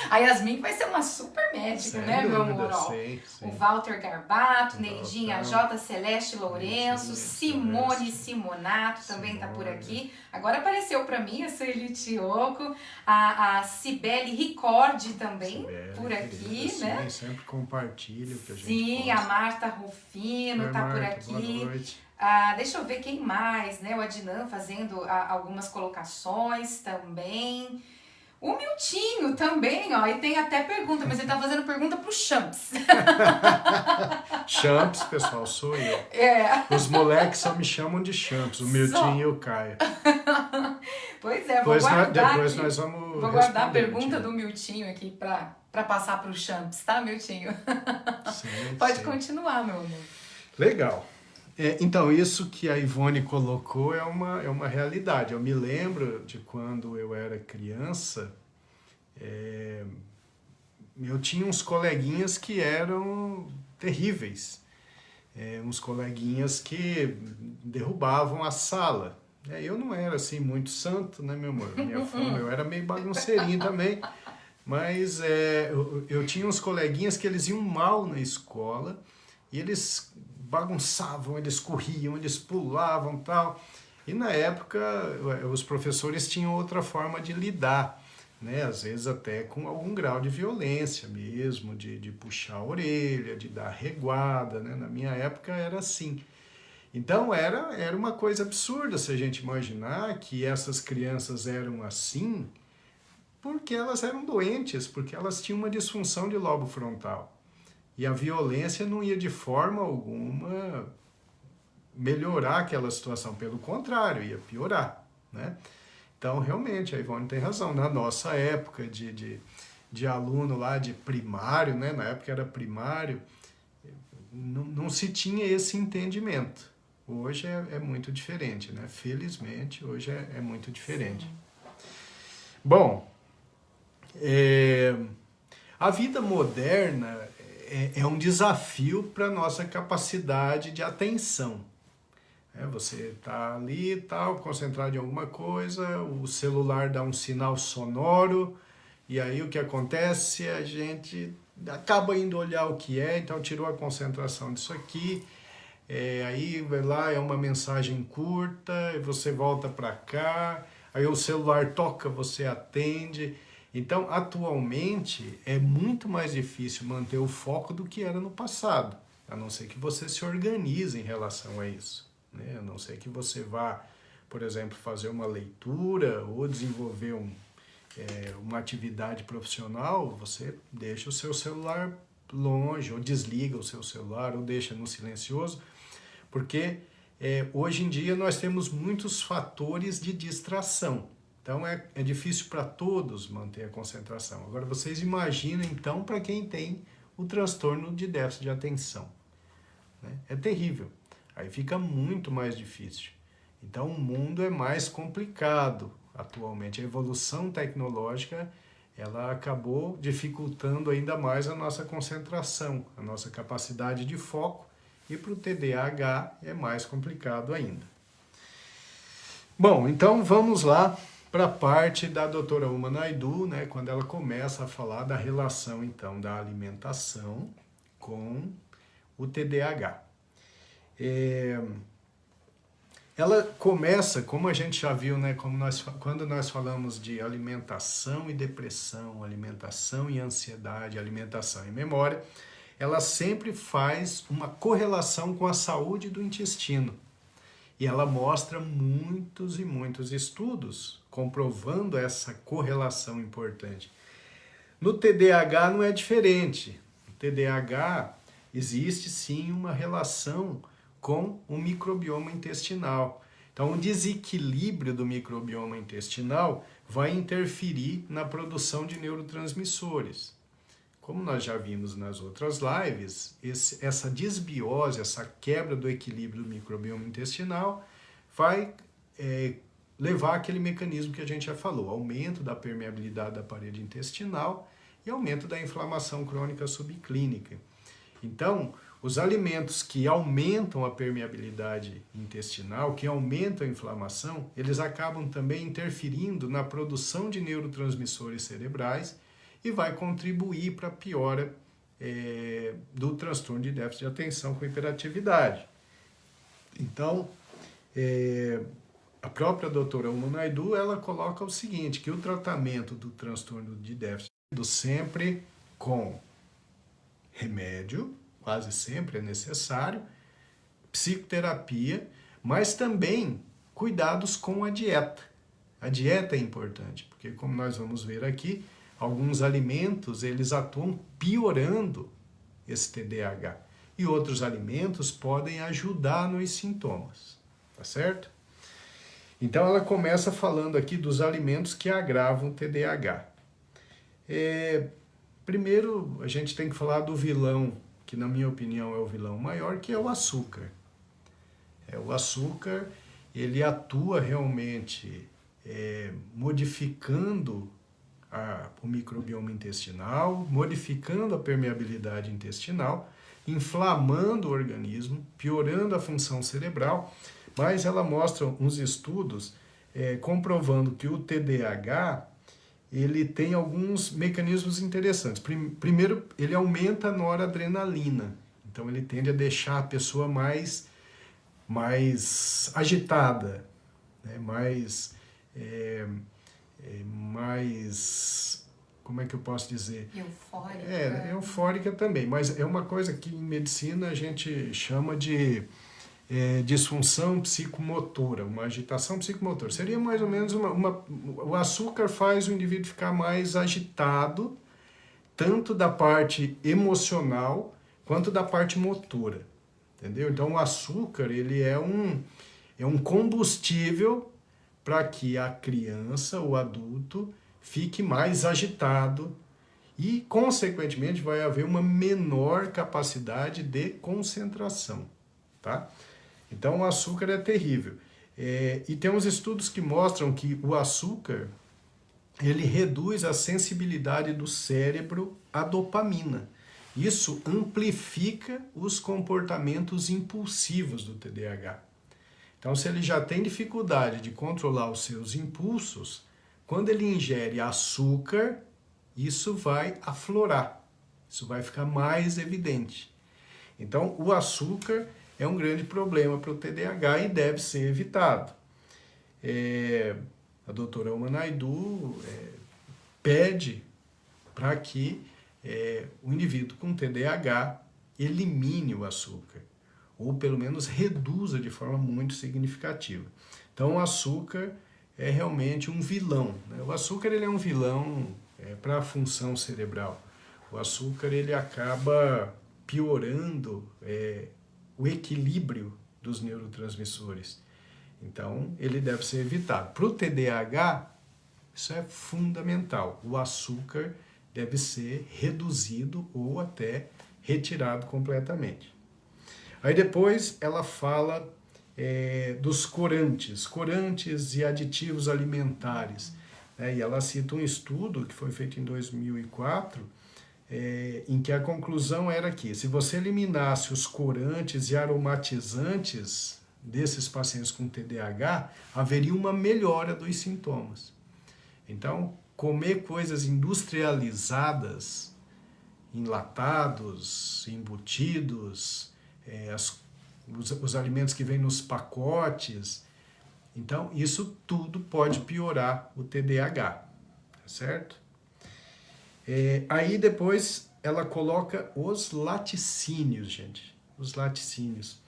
Speaker 1: A Yasmin vai ser uma super médica, né, meu amor? Ó,
Speaker 2: sim.
Speaker 1: O Walter Garbato, Neidinha J, Celeste Lourenço, Simone Simonato também tá por aqui. Agora apareceu pra mim a Sueli Tioco, a Cibele Ricordi também por aqui,
Speaker 2: querida,
Speaker 1: né?
Speaker 2: Sempre compartilha o que a gente
Speaker 1: Sim,
Speaker 2: posta.
Speaker 1: a Marta Rufino tá por aqui.
Speaker 2: Boa noite.
Speaker 1: Deixa eu ver quem mais, né? O Adnan fazendo algumas colocações também. O Miltinho também, ó. E tem até pergunta, mas ele tá fazendo pergunta pro Champs.
Speaker 2: Champs, pessoal, sou eu. Os moleques só me chamam de Champs, o Miltinho e o Caio.
Speaker 1: Pois é, vou guardar
Speaker 2: depois nós vamos
Speaker 1: vou guardar a pergunta do Miltinho aqui pra passar pro Champs, tá, Miltinho?
Speaker 2: Sim,
Speaker 1: Pode continuar, meu amor.
Speaker 2: Legal. Então, isso que a Ivone colocou é uma realidade. Eu me lembro de quando eu era criança, eu tinha uns coleguinhas que eram terríveis. Uns coleguinhas que derrubavam a sala. Eu não era assim muito santo, né, meu amor? Eu era meio bagunceirinho também. Mas eu tinha uns coleguinhas que eles iam mal na escola e eles bagunçavam, eles corriam, eles pulavam e tal. E na época os professores tinham outra forma de lidar, né? Às vezes até com algum grau de violência mesmo, de puxar a orelha, de dar reguada, né? Na minha época era assim. Então era uma coisa absurda se a gente imaginar que essas crianças eram assim porque elas eram doentes, porque elas tinham uma disfunção de lobo frontal. E a violência não ia de forma alguma melhorar aquela situação, pelo contrário, ia piorar, né? Então, realmente, a Ivone tem razão. Na nossa época de aluno lá de primário, né? Na época era primário, não se tinha esse entendimento. Hoje é muito diferente, né? Felizmente, hoje é muito diferente. Sim. Bom, a vida moderna é um desafio para a nossa capacidade de atenção. Você está ali e tal, concentrado em alguma coisa, o celular dá um sinal sonoro, e aí o que acontece? A gente acaba indo olhar o que então tirou a concentração disso aqui, aí vai lá, é uma mensagem curta, e você volta para cá, aí o celular toca, você atende. Então, atualmente, é muito mais difícil manter o foco do que era no passado, a não ser que você se organize em relação a isso, né? A não ser que você vá, por exemplo, fazer uma leitura ou desenvolver uma atividade profissional, você deixa o seu celular longe, ou desliga o seu celular, ou deixa no silencioso, porque hoje em dia nós temos muitos fatores de distração. Então é difícil para todos manter a concentração. Agora vocês imaginem então para quem tem o transtorno de déficit de atenção, né? É terrível. Aí fica muito mais difícil. Então o mundo é mais complicado atualmente. A evolução tecnológica ela acabou dificultando ainda mais a nossa concentração, a nossa capacidade de foco, e para o TDAH é mais complicado ainda. Bom, então vamos lá para a parte da doutora Uma Naidoo, né, quando ela começa a falar da relação, então, da alimentação com o TDAH. Ela começa, como a gente já viu, né, quando nós falamos de alimentação e depressão, alimentação e ansiedade, alimentação e memória, ela sempre faz uma correlação com a saúde do intestino. E ela mostra muitos e muitos estudos comprovando essa correlação importante. No TDAH não é diferente. No TDAH existe sim uma relação com o microbioma intestinal. Então, o desequilíbrio do microbioma intestinal vai interferir na produção de neurotransmissores. Como nós já vimos nas outras lives, essa desbiose, essa quebra do equilíbrio do microbioma intestinal vai levar àquele mecanismo que a gente já falou, aumento da permeabilidade da parede intestinal e aumento da inflamação crônica subclínica. Então, os alimentos que aumentam a permeabilidade intestinal, que aumentam a inflamação, eles acabam também interferindo na produção de neurotransmissores cerebrais e vai contribuir para a piora do transtorno de déficit de atenção com hiperatividade. Então, a própria doutora Uma Naidoo, ela coloca o seguinte, que o tratamento do transtorno de déficit sempre com remédio, quase sempre é necessário, psicoterapia, mas também cuidados com a dieta. A dieta é importante, porque como nós vamos ver aqui, alguns alimentos eles atuam piorando esse TDAH e outros alimentos podem ajudar nos sintomas, tá certo? Então ela começa falando aqui dos alimentos que agravam o TDAH. Primeiro a gente tem que falar do vilão, que na minha opinião é o vilão maior, que é o açúcar. O açúcar, ele atua realmente modificando o microbioma intestinal, modificando a permeabilidade intestinal, inflamando o organismo, piorando a função cerebral, mas ela mostra uns estudos comprovando que o TDAH ele tem alguns mecanismos interessantes. Primeiro, ele aumenta a noradrenalina, então ele tende a deixar a pessoa mais agitada, né? mais, como é que eu posso dizer?
Speaker 1: Eufórica.
Speaker 2: Eufórica também, mas é uma coisa que em medicina a gente chama de disfunção psicomotora, uma agitação psicomotora. Seria mais ou menos o açúcar faz o indivíduo ficar mais agitado, tanto da parte emocional quanto da parte motora, entendeu? Então o açúcar ele é um combustível para que a criança, o adulto, fique mais agitado e, consequentemente, vai haver uma menor capacidade de concentração, tá? Então, o açúcar é terrível. E tem uns estudos que mostram que o açúcar, ele reduz a sensibilidade do cérebro à dopamina. Isso amplifica os comportamentos impulsivos do TDAH. Então, se ele já tem dificuldade de controlar os seus impulsos, quando ele ingere açúcar, isso vai aflorar, isso vai ficar mais evidente. Então, o açúcar é um grande problema para o TDAH e deve ser evitado. A doutora Uma Naidoo pede para que o indivíduo com TDAH elimine o açúcar, ou pelo menos reduza de forma muito significativa. Então o açúcar é realmente um vilão, né? O açúcar ele é um vilão para a função cerebral. O açúcar ele acaba piorando o equilíbrio dos neurotransmissores. Então, ele deve ser evitado. Para o TDAH, isso é fundamental. O açúcar deve ser reduzido ou até retirado completamente. Aí depois ela fala dos corantes e aditivos alimentares. E ela cita um estudo que foi feito em 2004, em que a conclusão era que se você eliminasse os corantes e aromatizantes desses pacientes com TDAH, haveria uma melhora dos sintomas. Então, comer coisas industrializadas, enlatados, embutidos, os alimentos que vêm nos pacotes, então isso tudo pode piorar o TDAH, tá certo? Aí depois ela coloca os laticínios, gente, os laticínios.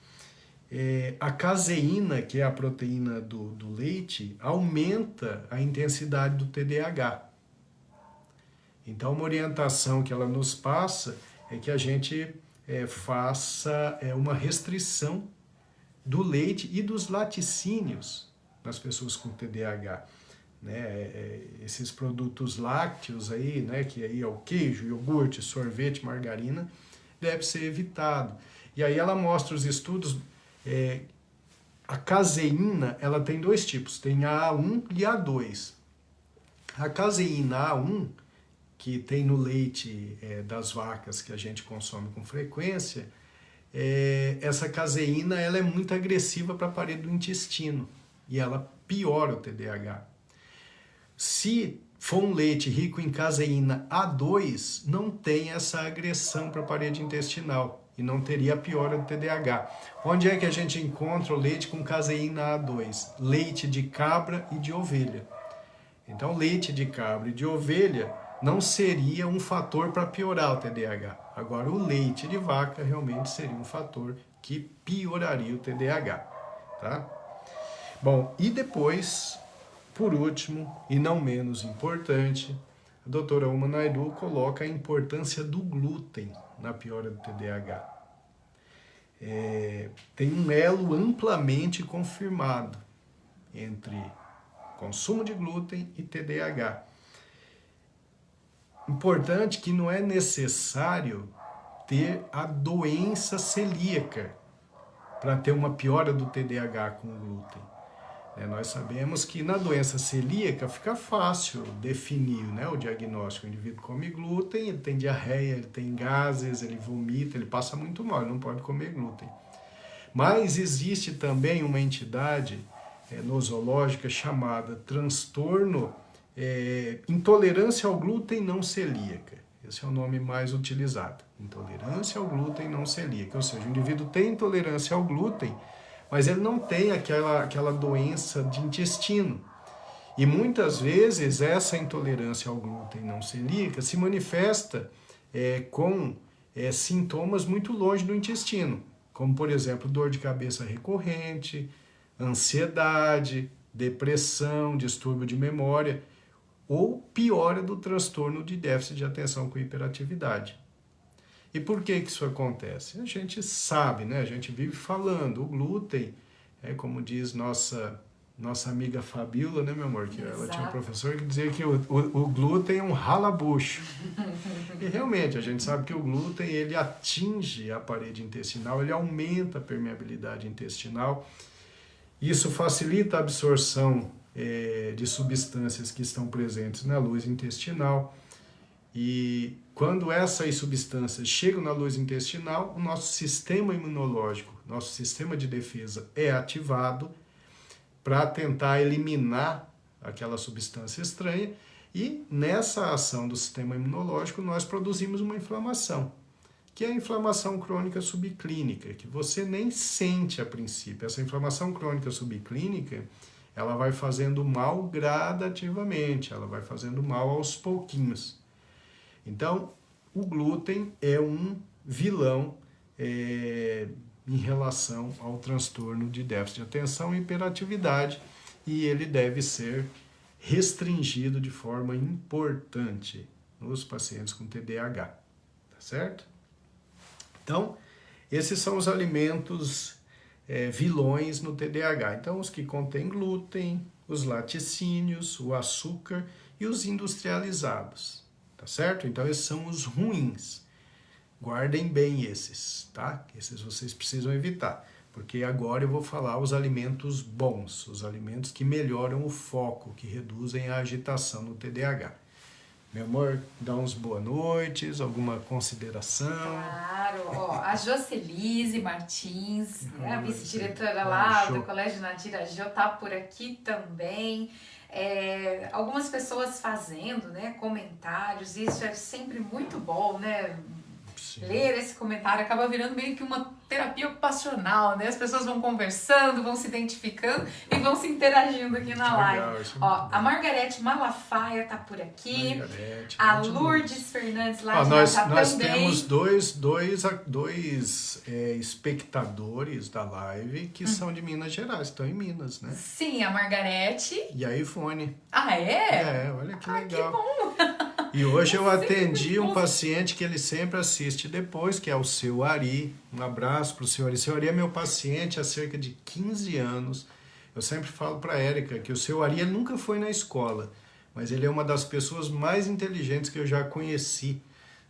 Speaker 2: A caseína, que é a proteína do leite, aumenta a intensidade do TDAH. Então, uma orientação que ela nos passa é que a gente faça uma restrição do leite e dos laticínios nas pessoas com TDAH. Né? Esses produtos lácteos aí, né? Que aí é o queijo, iogurte, sorvete, margarina, deve ser evitado. E aí ela mostra os estudos, a caseína, ela tem 2 tipos, tem a A1 e a A2. A caseína A1, que tem no leite das vacas que a gente consome com frequência, essa caseína ela é muito agressiva para a parede do intestino e ela piora o TDAH. Se for um leite rico em caseína A2, não tem essa agressão para a parede intestinal e não teria a piora do TDAH. Onde é que a gente encontra o leite com caseína A2? Leite de cabra e de ovelha. Então, leite de cabra e de ovelha não seria um fator para piorar o TDAH. Agora, o leite de vaca realmente seria um fator que pioraria o TDAH. Tá? Bom, e depois, por último, e não menos importante, a doutora Uma Naidoo coloca a importância do glúten na piora do TDAH. Tem um elo amplamente confirmado entre consumo de glúten e TDAH. Importante que não é necessário ter a doença celíaca para ter uma piora do TDAH com o glúten. Nós sabemos que na doença celíaca fica fácil definir, o diagnóstico. O indivíduo come glúten, ele tem diarreia, ele tem gases, ele vomita, ele passa muito mal, ele não pode comer glúten. Mas existe também uma entidade nosológica chamada transtorno intolerância ao glúten não celíaca. Esse é o nome mais utilizado. Intolerância ao glúten não celíaca. Ou seja, o indivíduo tem intolerância ao glúten, mas ele não tem aquela doença de intestino. E muitas vezes essa intolerância ao glúten não celíaca se manifesta com sintomas muito longe do intestino, como, por exemplo, dor de cabeça recorrente, ansiedade, depressão, distúrbio de memória, ou piora do transtorno de déficit de atenção com hiperatividade. E por que isso acontece? A gente sabe, a gente vive falando, o glúten, como diz nossa amiga Fabíola, meu amor, que ela tinha um professor que dizia que o glúten é um ralabucho. E realmente, a gente sabe que o glúten, ele atinge a parede intestinal, ele aumenta a permeabilidade intestinal, isso facilita a absorção de substâncias que estão presentes na luz intestinal. E quando essas substâncias chegam na luz intestinal, o nosso sistema imunológico, nosso sistema de defesa é ativado para tentar eliminar aquela substância estranha, e nessa ação do sistema imunológico nós produzimos uma inflamação, que é a inflamação crônica subclínica, que você nem sente a princípio. Essa inflamação crônica subclínica, ela vai fazendo mal gradativamente, ela vai fazendo mal aos pouquinhos. Então, o glúten é um vilão em relação ao transtorno de déficit de atenção e hiperatividade, e ele deve ser restringido de forma importante nos pacientes com TDAH, tá certo? Então, esses são os alimentos vilões no TDAH. Então, os que contêm glúten, os laticínios, o açúcar e os industrializados, tá certo? Então, esses são os ruins. Guardem bem esses, tá? Esses vocês precisam evitar, porque agora eu vou falar os alimentos bons, os alimentos que melhoram o foco, que reduzem a agitação no TDAH. Meu amor, dá uns boas noites, alguma consideração?
Speaker 1: Claro, a Jocelise Martins, a vice-diretora lá do Colégio Nadir Ageu, tá por aqui também. Algumas pessoas fazendo, comentários, isso é sempre muito bom, Sim. Ler esse comentário acaba virando meio que uma terapia ocupacional, As pessoas vão conversando, vão se identificando e vão se interagindo aqui na live. A Margarete Malafaia tá por aqui. A Lourdes Fernandes lá de
Speaker 2: nós
Speaker 1: também.
Speaker 2: Temos dois espectadores da live que são de Minas Gerais, estão em Minas, né?
Speaker 1: Sim, a Margarete.
Speaker 2: E a Ivone.
Speaker 1: Ah, é?
Speaker 2: Olha que legal.
Speaker 1: Que bom!
Speaker 2: E hoje eu atendi um paciente que ele sempre assiste depois, que é o seu Ari. Um abraço para o seu Ari. O seu Ari é meu paciente há cerca de 15 anos. Eu sempre falo para a Érica que o seu Ari ele nunca foi na escola, mas ele é uma das pessoas mais inteligentes que eu já conheci.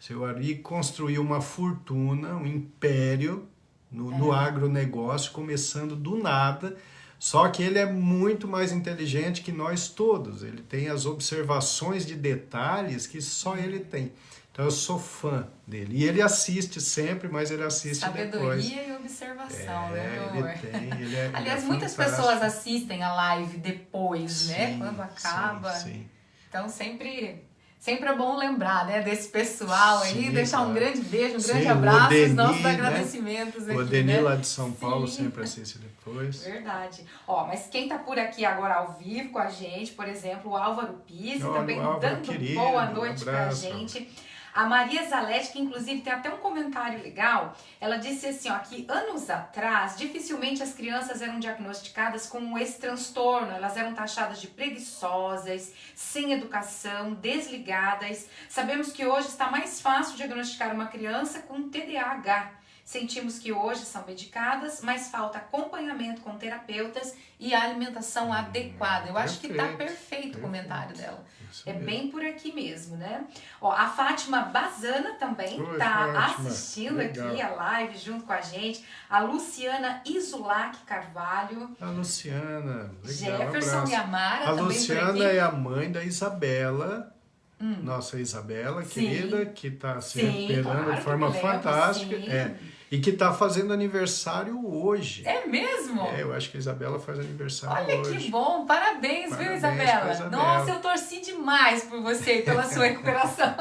Speaker 2: O seu Ari construiu uma fortuna, um império no agronegócio, começando do nada. Só que ele é muito mais inteligente que nós todos. Ele tem as observações de detalhes que só ele tem. Então eu sou fã dele. E ele assiste sempre, mas ele assiste depois.
Speaker 1: Sabedoria e observação, né, meu
Speaker 2: ele
Speaker 1: amor?
Speaker 2: tem,
Speaker 1: Aliás, muitas
Speaker 2: fantástico.
Speaker 1: pessoas assistem a live depois,
Speaker 2: Sim,
Speaker 1: né? Quando acaba.
Speaker 2: Sim.
Speaker 1: Então sempre é bom lembrar, né, desse pessoal aí,
Speaker 2: Sim,
Speaker 1: deixar um grande beijo, um grande
Speaker 2: Sim,
Speaker 1: abraço,
Speaker 2: Odeni,
Speaker 1: os nossos
Speaker 2: né?
Speaker 1: agradecimentos aqui,
Speaker 2: O Adeni
Speaker 1: né?
Speaker 2: lá de São Paulo
Speaker 1: Sim.
Speaker 2: sempre assiste depois.
Speaker 1: Verdade. Ó, mas quem tá por aqui agora ao vivo com a gente, por exemplo, o Álvaro Pizzi,
Speaker 2: Olha,
Speaker 1: também
Speaker 2: o Álvaro,
Speaker 1: dando
Speaker 2: querido,
Speaker 1: boa noite pra
Speaker 2: abraço.
Speaker 1: gente. A Maria Zalete, que inclusive tem até um comentário legal, ela disse assim, ó, que anos atrás, dificilmente as crianças eram diagnosticadas com esse transtorno, elas eram taxadas de preguiçosas, sem educação, desligadas. Sabemos que hoje está mais fácil diagnosticar uma criança com TDAH. Sentimos que hoje são medicadas, mas falta acompanhamento com terapeutas e alimentação adequada. Eu acho que tá perfeito o comentário dela.
Speaker 2: Isso
Speaker 1: É
Speaker 2: mesmo.
Speaker 1: bem por aqui mesmo, né? Ó, a Fátima Bazana também
Speaker 2: Oi,
Speaker 1: tá
Speaker 2: Fátima.
Speaker 1: assistindo
Speaker 2: Legal.
Speaker 1: aqui a live junto com a gente. A Luciana Isulac Carvalho.
Speaker 2: A Luciana, legal,
Speaker 1: Jefferson
Speaker 2: abraço.
Speaker 1: e a Mara
Speaker 2: A
Speaker 1: também por
Speaker 2: Luciana
Speaker 1: aqui.
Speaker 2: é a mãe da Isabela, nossa Isabela,
Speaker 1: Sim.
Speaker 2: querida, que está se
Speaker 1: Sim,
Speaker 2: recuperando
Speaker 1: claro
Speaker 2: de forma
Speaker 1: que lembro,
Speaker 2: fantástica.
Speaker 1: sim.
Speaker 2: E que está fazendo aniversário hoje.
Speaker 1: É mesmo?
Speaker 2: Eu acho que a Isabela faz aniversário
Speaker 1: Olha
Speaker 2: hoje.
Speaker 1: que bom, parabéns, viu,
Speaker 2: Parabéns
Speaker 1: Isabela?
Speaker 2: pra Isabela.
Speaker 1: Nossa, eu torci demais por você e pela sua recuperação.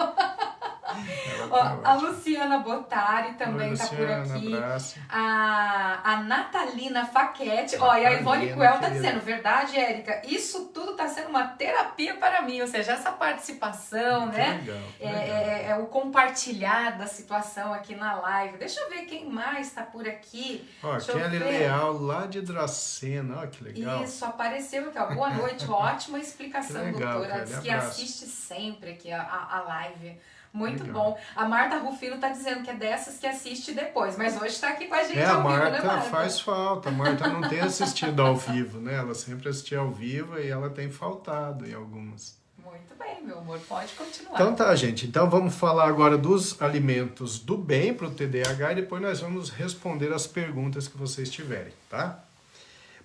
Speaker 2: Ela
Speaker 1: Ó,
Speaker 2: tá
Speaker 1: a
Speaker 2: ótima.
Speaker 1: Luciana Botari também
Speaker 2: Oi,
Speaker 1: tá por
Speaker 2: Luciana,
Speaker 1: aqui.
Speaker 2: abraço.
Speaker 1: A Natalina Faquete, ó, e a Ivone
Speaker 2: Natalina,
Speaker 1: Coel tá
Speaker 2: querida.
Speaker 1: dizendo, verdade, Érica, isso tudo tá sendo uma terapia para mim, ou seja, essa participação,
Speaker 2: Que
Speaker 1: né?
Speaker 2: legal,
Speaker 1: É o compartilhar da situação aqui na live. Deixa eu ver quem mais tá por aqui.
Speaker 2: Ó,
Speaker 1: Deixa eu
Speaker 2: Kelly
Speaker 1: ver.
Speaker 2: Leal, lá de Dracena, ó, que legal.
Speaker 1: Isso, apareceu aqui, ó. Boa noite, ótima explicação,
Speaker 2: Que legal,
Speaker 1: doutora.
Speaker 2: Kelly,
Speaker 1: Diz que
Speaker 2: abraço.
Speaker 1: assiste sempre aqui a live. Muito
Speaker 2: Legal.
Speaker 1: bom. A Marta Rufino tá dizendo que é dessas que assiste depois, mas hoje tá aqui com a gente
Speaker 2: A
Speaker 1: ao vivo, né,
Speaker 2: Marta
Speaker 1: Marta?
Speaker 2: faz falta. A Marta não tem assistido ao vivo, né? Ela sempre assistia ao vivo e ela tem faltado em algumas.
Speaker 1: Muito bem, meu amor, pode continuar.
Speaker 2: Então tá, gente. Então vamos falar agora dos alimentos do bem para o TDAH e depois nós vamos responder as perguntas que vocês tiverem, tá?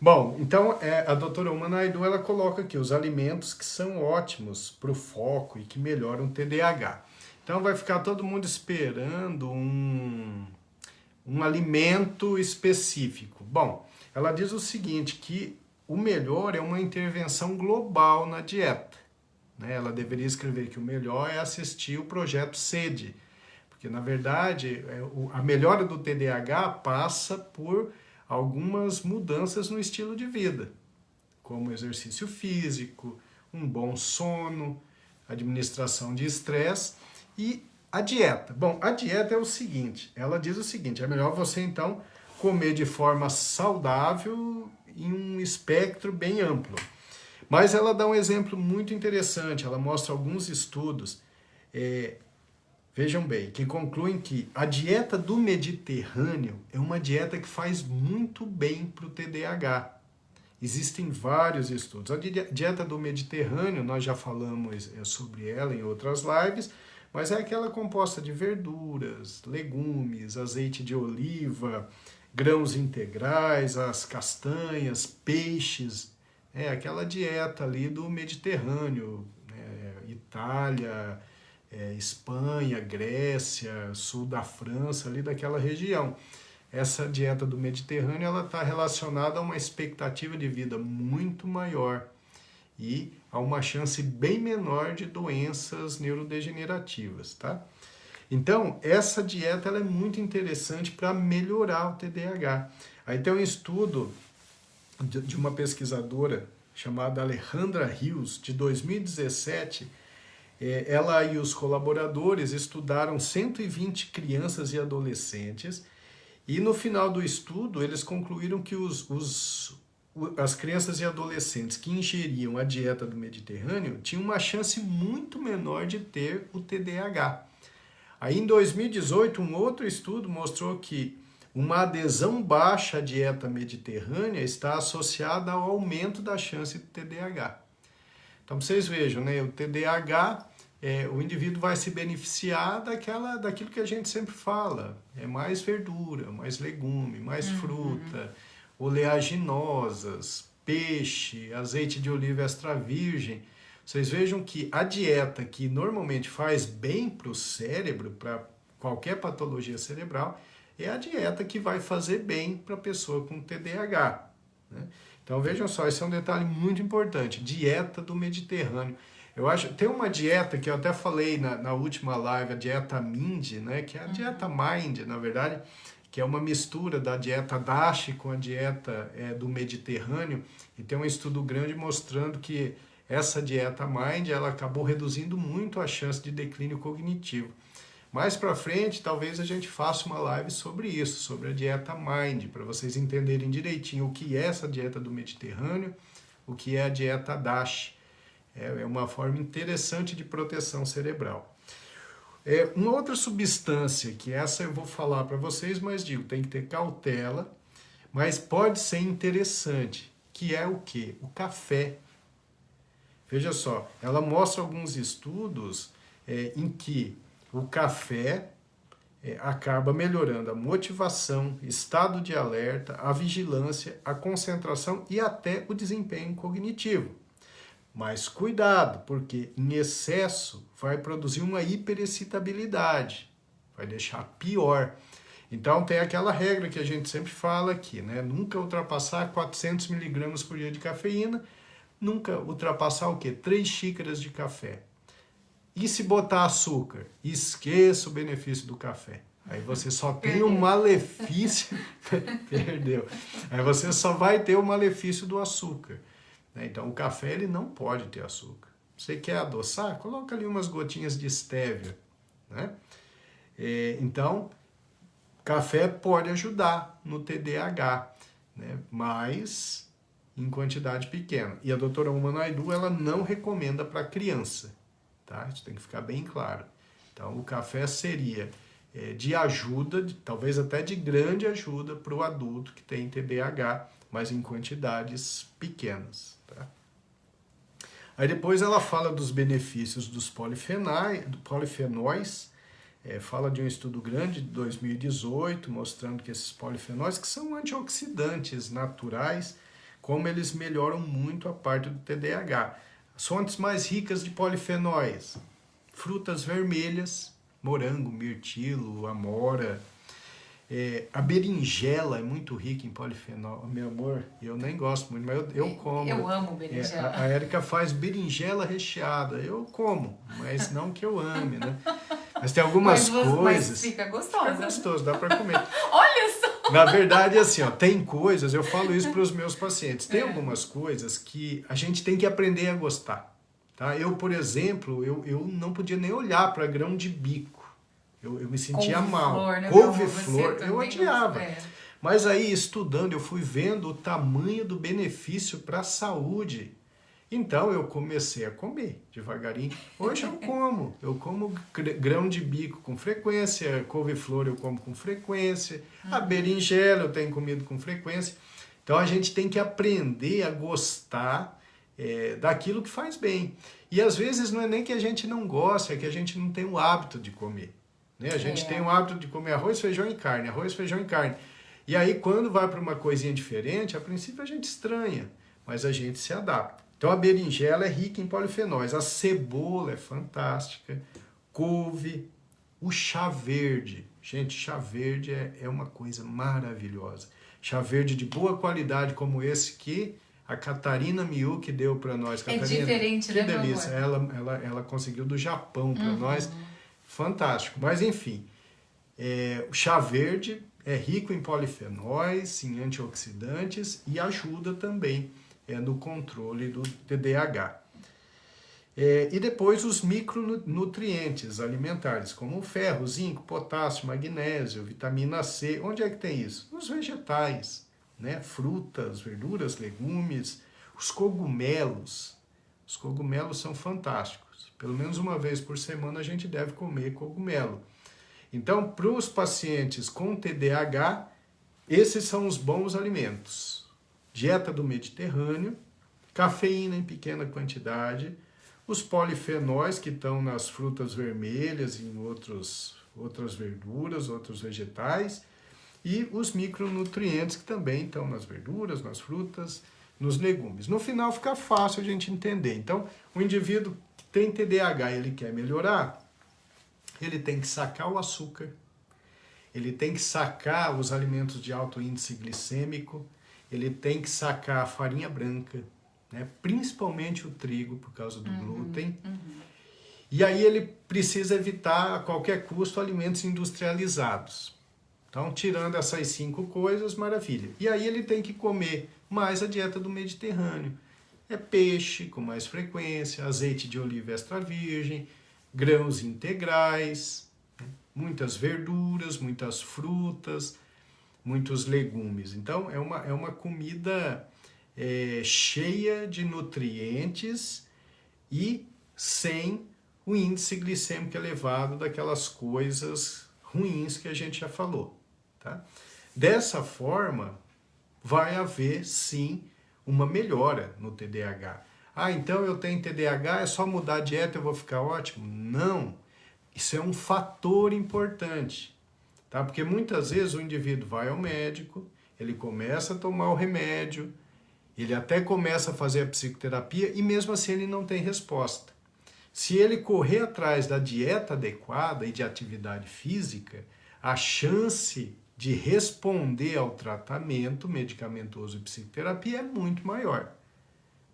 Speaker 2: Bom, então a doutora Uma Naidoo, ela coloca aqui os alimentos que são ótimos para o foco e que melhoram o TDAH. Então vai ficar todo mundo esperando um alimento específico. Bom, ela diz o seguinte, que o melhor é uma intervenção global na dieta. Né? Ela deveria escrever que o melhor é assistir o projeto SEDE, porque na verdade a melhora do TDAH passa por algumas mudanças no estilo de vida, como exercício físico, um bom sono, administração de estresse e a dieta. Bom, a dieta é o seguinte, ela diz o seguinte, é melhor você então comer de forma saudável em um espectro bem amplo. Mas ela dá um exemplo muito interessante, ela mostra alguns estudos, vejam bem, que concluem que a dieta do Mediterrâneo é uma dieta que faz muito bem para o TDAH. Existem vários estudos. A dieta do Mediterrâneo, nós já falamos sobre ela em outras lives, mas é aquela composta de verduras, legumes, azeite de oliva, grãos integrais, as castanhas, peixes. É aquela dieta ali do Mediterrâneo, Itália, Espanha, Grécia, sul da França, ali daquela região. Essa dieta do Mediterrâneo ela está relacionada a uma expectativa de vida muito maior e a uma chance bem menor de doenças neurodegenerativas, tá? Então, essa dieta ela é muito interessante para melhorar o TDAH. Aí tem um estudo de uma pesquisadora chamada Alejandra Rios, de 2017, ela e os colaboradores estudaram 120 crianças e adolescentes e no final do estudo eles concluíram que os as crianças e adolescentes que ingeriam a dieta do Mediterrâneo tinham uma chance muito menor de ter o TDAH. Aí em 2018, um outro estudo mostrou que uma adesão baixa à dieta mediterrânea está associada ao aumento da chance de TDAH. Então vocês vejam, né? O TDAH, o indivíduo vai se beneficiar daquilo que a gente sempre fala. É mais verdura, mais legume, mais fruta, oleaginosas, peixe, azeite de oliva extra virgem. Vocês vejam que a dieta que normalmente faz bem para o cérebro, para qualquer patologia cerebral, é a dieta que vai fazer bem para a pessoa com TDAH. Né? Então vejam só, esse é um detalhe muito importante, dieta do Mediterrâneo. Eu acho, tem uma dieta que eu até falei na última live, a dieta Mind, né, que é a dieta Mind, na verdade, que é uma mistura da dieta DASH com a dieta do Mediterrâneo, e tem um estudo grande mostrando que essa dieta Mind, ela acabou reduzindo muito a chance de declínio cognitivo. Mais para frente, talvez a gente faça uma live sobre isso, sobre a dieta Mind, para vocês entenderem direitinho o que é essa dieta do Mediterrâneo, o que é a dieta DASH. É uma forma interessante de proteção cerebral. Uma outra substância, que essa eu vou falar para vocês, mas digo, tem que ter cautela, mas pode ser interessante, que é o quê? O café. Veja só, ela mostra alguns estudos em que o café acaba melhorando a motivação, estado de alerta, a vigilância, a concentração e até o desempenho cognitivo. Mas cuidado, porque em excesso vai produzir uma hiperexcitabilidade, vai deixar pior. Então tem aquela regra que a gente sempre fala aqui, né? Nunca ultrapassar 400 mg por dia de cafeína, nunca ultrapassar o quê? 3 xícaras de café. E se botar açúcar? Esqueça o benefício do café. Aí você só tem o malefício... Perdeu. Aí você só vai ter o malefício do açúcar. Então o café ele não pode ter açúcar. Você quer adoçar? Coloca ali umas gotinhas de estévia. Né? Então, café pode ajudar no TDAH, né? Mas em quantidade pequena. E a doutora Uma Naidoo, ela não recomenda para criança. Tá? Isso tem que ficar bem claro. Então, o café seria de ajuda, talvez até de grande ajuda para o adulto que tem TDAH, mas em quantidades pequenas. Tá? Aí depois ela fala dos benefícios dos polifenóis, fala de um estudo grande de 2018, mostrando que esses polifenóis, que são antioxidantes naturais, como eles melhoram muito a parte do TDAH. As fontes mais ricas de polifenóis: frutas vermelhas, morango, mirtilo, amora. A berinjela é muito rica em polifenol. Meu amor, eu nem gosto muito, mas eu como.
Speaker 1: Eu amo berinjela.
Speaker 2: A Érica faz berinjela recheada. Eu como, mas não que eu ame, né? Mas tem algumas coisas...
Speaker 1: Mas fica gostosa.
Speaker 2: Fica gostoso, dá para comer.
Speaker 1: Olha só!
Speaker 2: Na verdade, assim, ó, tem coisas, eu falo isso para os meus pacientes, tem algumas coisas que a gente tem que aprender a gostar. Tá? Eu, por exemplo, eu não podia nem olhar para grão de bico. Eu me sentia mal.
Speaker 1: Né,
Speaker 2: couve-flor, eu odiava. Mas aí, estudando, eu fui vendo o tamanho do benefício para a saúde. Então, eu comecei a comer devagarinho. Hoje eu como grão de bico com frequência, couve-flor eu como com frequência, a berinjela eu tenho comido com frequência. Então, a gente tem que aprender a gostar daquilo que faz bem. E, às vezes, não é nem que a gente não gosta, é que a gente não tem o hábito de comer. A gente tem o hábito de comer arroz, feijão e carne, arroz, feijão e carne. E aí, quando vai para uma coisinha diferente, a princípio a gente estranha, mas a gente se adapta. Então, a berinjela é rica em polifenóis, a cebola é fantástica, couve, o chá verde. Gente, chá verde é uma coisa maravilhosa. Chá verde de boa qualidade, como esse que a Catarina Miyuki deu para nós. Catarina,
Speaker 1: diferente, né,
Speaker 2: que delícia. Ela conseguiu do Japão para nós. Fantástico, mas enfim, o chá verde é rico em polifenóis, em antioxidantes e ajuda também no controle do TDAH. E depois os micronutrientes alimentares, como ferro, zinco, potássio, magnésio, vitamina C. Onde é que tem isso? Nos vegetais. né? Frutas, verduras, legumes, os cogumelos. Os cogumelos são fantásticos. Pelo menos uma vez por semana a gente deve comer cogumelo. Então, para os pacientes com TDAH, esses são os bons alimentos. Dieta do Mediterrâneo, cafeína em pequena quantidade, os polifenóis que estão nas frutas vermelhas e em outras verduras, outros vegetais, e os micronutrientes que também estão nas verduras, nas frutas, nos legumes. No final fica fácil a gente entender. Então, o indivíduo que tem TDAH, ele quer melhorar, ele tem que sacar o açúcar, ele tem que sacar os alimentos de alto índice glicêmico, ele tem que sacar a farinha branca, né? Principalmente o trigo, por causa do glúten. E aí ele precisa evitar a qualquer custo alimentos industrializados. Então, tirando essas 5 coisas, maravilha. E aí ele tem que comer mais a dieta do Mediterrâneo. É peixe com mais frequência, azeite de oliva extra virgem, grãos integrais, né? Muitas verduras, muitas frutas, muitos legumes. Então, é uma comida cheia de nutrientes e sem o índice glicêmico elevado daquelas coisas ruins que a gente já falou. Tá? Dessa forma, vai haver sim uma melhora no TDAH. Ah, então eu tenho TDAH, é só mudar a dieta e eu vou ficar ótimo? Não, isso é um fator importante, tá? Porque muitas vezes o indivíduo vai ao médico, ele começa a tomar o remédio, ele até começa a fazer a psicoterapia e mesmo assim ele não tem resposta. Se ele correr atrás da dieta adequada e de atividade física, a chance de responder ao tratamento medicamentoso e psicoterapia é muito maior.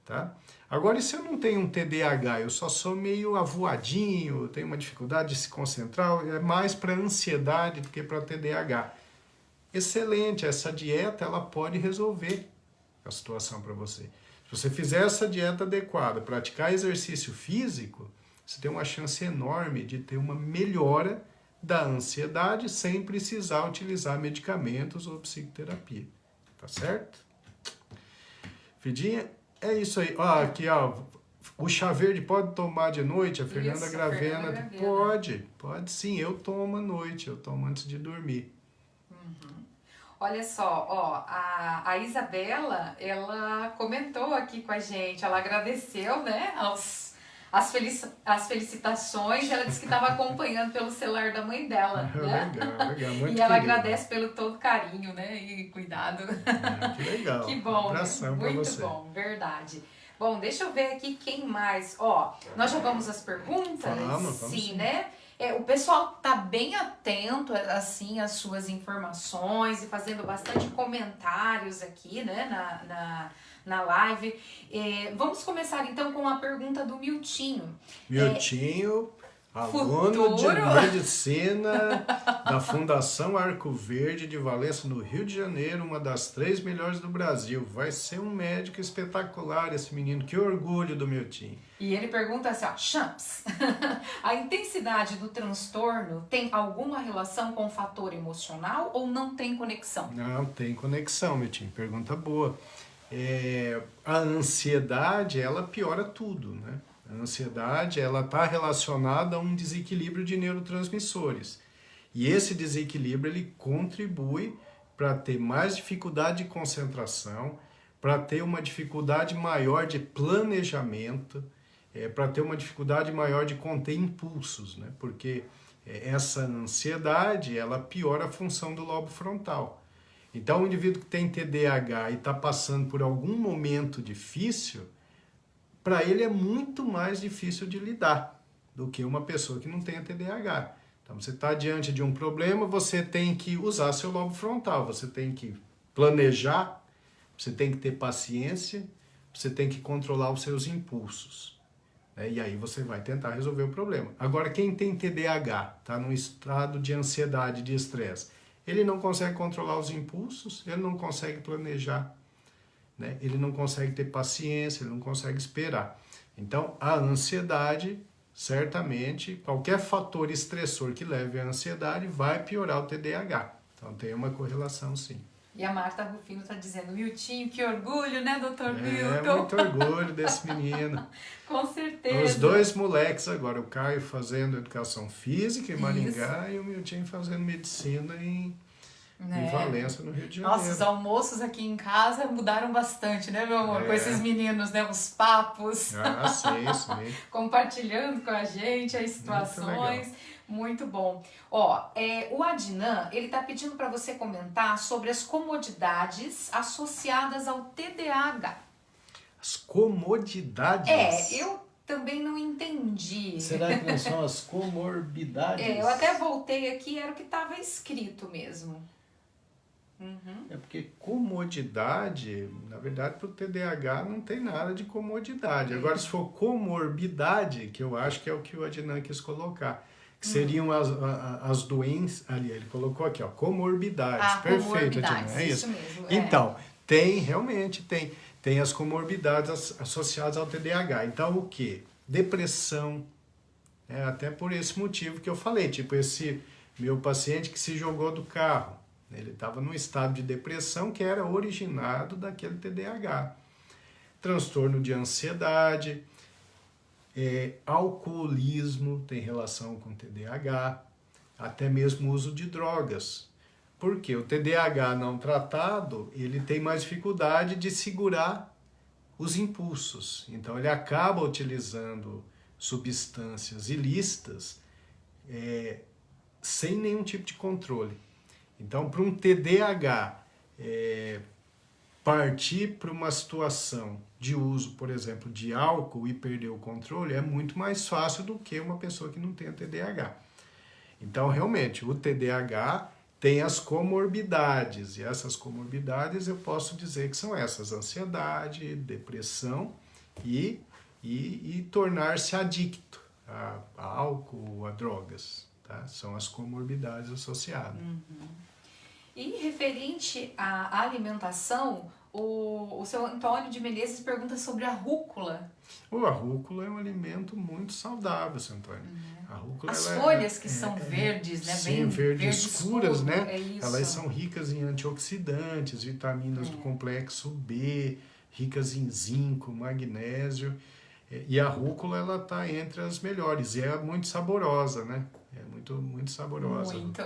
Speaker 2: Tá? Agora, e se eu não tenho um TDAH, eu só sou meio avoadinho, tenho uma dificuldade de se concentrar, é mais para ansiedade do que para TDAH. Excelente, essa dieta ela pode resolver a situação para você. Se você fizer essa dieta adequada, praticar exercício físico, você tem uma chance enorme de ter uma melhora da ansiedade sem precisar utilizar medicamentos ou psicoterapia. Tá certo? Fidinha, é isso aí. Ó, aqui, ó, o chá verde pode tomar de noite? A Fernanda
Speaker 1: Isso,
Speaker 2: Gravena.
Speaker 1: Fernanda Gravena.
Speaker 2: Pode sim. Eu tomo à noite, eu tomo antes de dormir.
Speaker 1: Olha só, ó, a Isabela, ela comentou aqui com a gente, ela agradeceu, né, as felicitações, ela disse que estava acompanhando pelo celular da mãe dela, né?
Speaker 2: Legal, muito
Speaker 1: E ela
Speaker 2: querido.
Speaker 1: agradece pelo todo carinho, né, e cuidado.
Speaker 2: Que legal.
Speaker 1: Que bom,
Speaker 2: Um abração
Speaker 1: né?
Speaker 2: pra
Speaker 1: Muito
Speaker 2: você.
Speaker 1: bom, verdade. Bom, deixa eu ver aqui quem mais. Ó, nós já vamos às perguntas?
Speaker 2: Vamos
Speaker 1: sim, né? O pessoal tá bem atento, assim, às suas informações e fazendo bastante comentários aqui, né, na live. Vamos começar, então, com a pergunta do Miltinho.
Speaker 2: Miltinho, aluno de medicina da Fundação Arco Verde de Valença, no Rio de Janeiro, uma das 3 melhores do Brasil. Vai ser um médico espetacular esse menino, que orgulho do Miltinho.
Speaker 1: E ele pergunta assim, ó, Champs, a intensidade do transtorno tem alguma relação com o fator emocional ou não tem conexão?
Speaker 2: Não, tem conexão, Miltinho, pergunta boa. A ansiedade, ela piora tudo, né? A ansiedade, ela está relacionada a um desequilíbrio de neurotransmissores. E esse desequilíbrio, ele contribui para ter mais dificuldade de concentração, para ter uma dificuldade maior de planejamento, para ter uma dificuldade maior de conter impulsos, né? Porque essa ansiedade, ela piora a função do lobo frontal. Então, o indivíduo que tem TDAH e está passando por algum momento difícil, para ele é muito mais difícil de lidar do que uma pessoa que não tem TDAH. Então, você está diante de um problema, você tem que usar seu lobo frontal, você tem que planejar, você tem que ter paciência, você tem que controlar os seus impulsos. E aí você vai tentar resolver o problema. Agora, quem tem TDAH, está num estado de ansiedade, de estresse, ele não consegue controlar os impulsos, ele não consegue planejar, né? Ele não consegue ter paciência, ele não consegue esperar. Então, a ansiedade, certamente, qualquer fator estressor que leve à ansiedade vai piorar o TDAH. Então, tem uma correlação, sim.
Speaker 1: E a Marta Rufino tá dizendo, Miltinho, que orgulho, né, doutor Milton?
Speaker 2: Muito orgulho desse menino.
Speaker 1: Com certeza.
Speaker 2: Os dois moleques agora, o Caio fazendo educação física em Maringá e o Miltinho fazendo medicina em Valença, no Rio de Janeiro.
Speaker 1: Nossa, os almoços aqui em casa mudaram bastante, né, meu amor? Com esses meninos, né? Os papos.
Speaker 2: Ah, sim.
Speaker 1: Compartilhando com a gente as situações. Muito bom. Ó, o Adnan, ele tá pedindo para você comentar sobre as comodidades associadas ao TDAH.
Speaker 2: As comodidades?
Speaker 1: Eu também não entendi.
Speaker 2: Será que não são as comorbidades?
Speaker 1: Eu até voltei aqui, era o que estava escrito mesmo.
Speaker 2: É porque comodidade, na verdade, para o TDAH não tem nada de comodidade. Agora, se for comorbidade, que eu acho que é o que o Adnan quis colocar, que seriam as doenças, ali, ele colocou aqui, ó, comorbidades. Perfeito, Adnan, é isso
Speaker 1: mesmo.
Speaker 2: Então, realmente tem as comorbidades associadas ao TDAH. Então, o que? Depressão, até por esse motivo que eu falei, tipo esse meu paciente que se jogou do carro, ele estava num estado de depressão que era originado daquele TDAH. Transtorno de ansiedade, alcoolismo tem relação com TDAH, até mesmo uso de drogas. Porque o TDAH não tratado, ele tem mais dificuldade de segurar os impulsos. Então ele acaba utilizando substâncias ilícitas sem nenhum tipo de controle. Então, para um TDAH partir para uma situação de uso, por exemplo, de álcool e perder o controle é muito mais fácil do que uma pessoa que não tem TDAH. Então, realmente, o TDAH tem as comorbidades, e essas comorbidades eu posso dizer que são essas: ansiedade, depressão e tornar-se adicto a álcool, a drogas. Tá? São as comorbidades associadas.
Speaker 1: E referente à alimentação, o seu Antônio de Menezes pergunta sobre a rúcula.
Speaker 2: A rúcula é um alimento muito saudável, seu Antônio. A rúcula,
Speaker 1: as folhas que são verdes, né?
Speaker 2: Sim,
Speaker 1: bem
Speaker 2: verde escuras,
Speaker 1: escuro,
Speaker 2: né? Elas são ricas em antioxidantes, vitaminas do complexo B, ricas em zinco, magnésio. E a rúcula, ela tá entre as melhores. E é muito saborosa, né? É muito saborosa.
Speaker 1: Muito.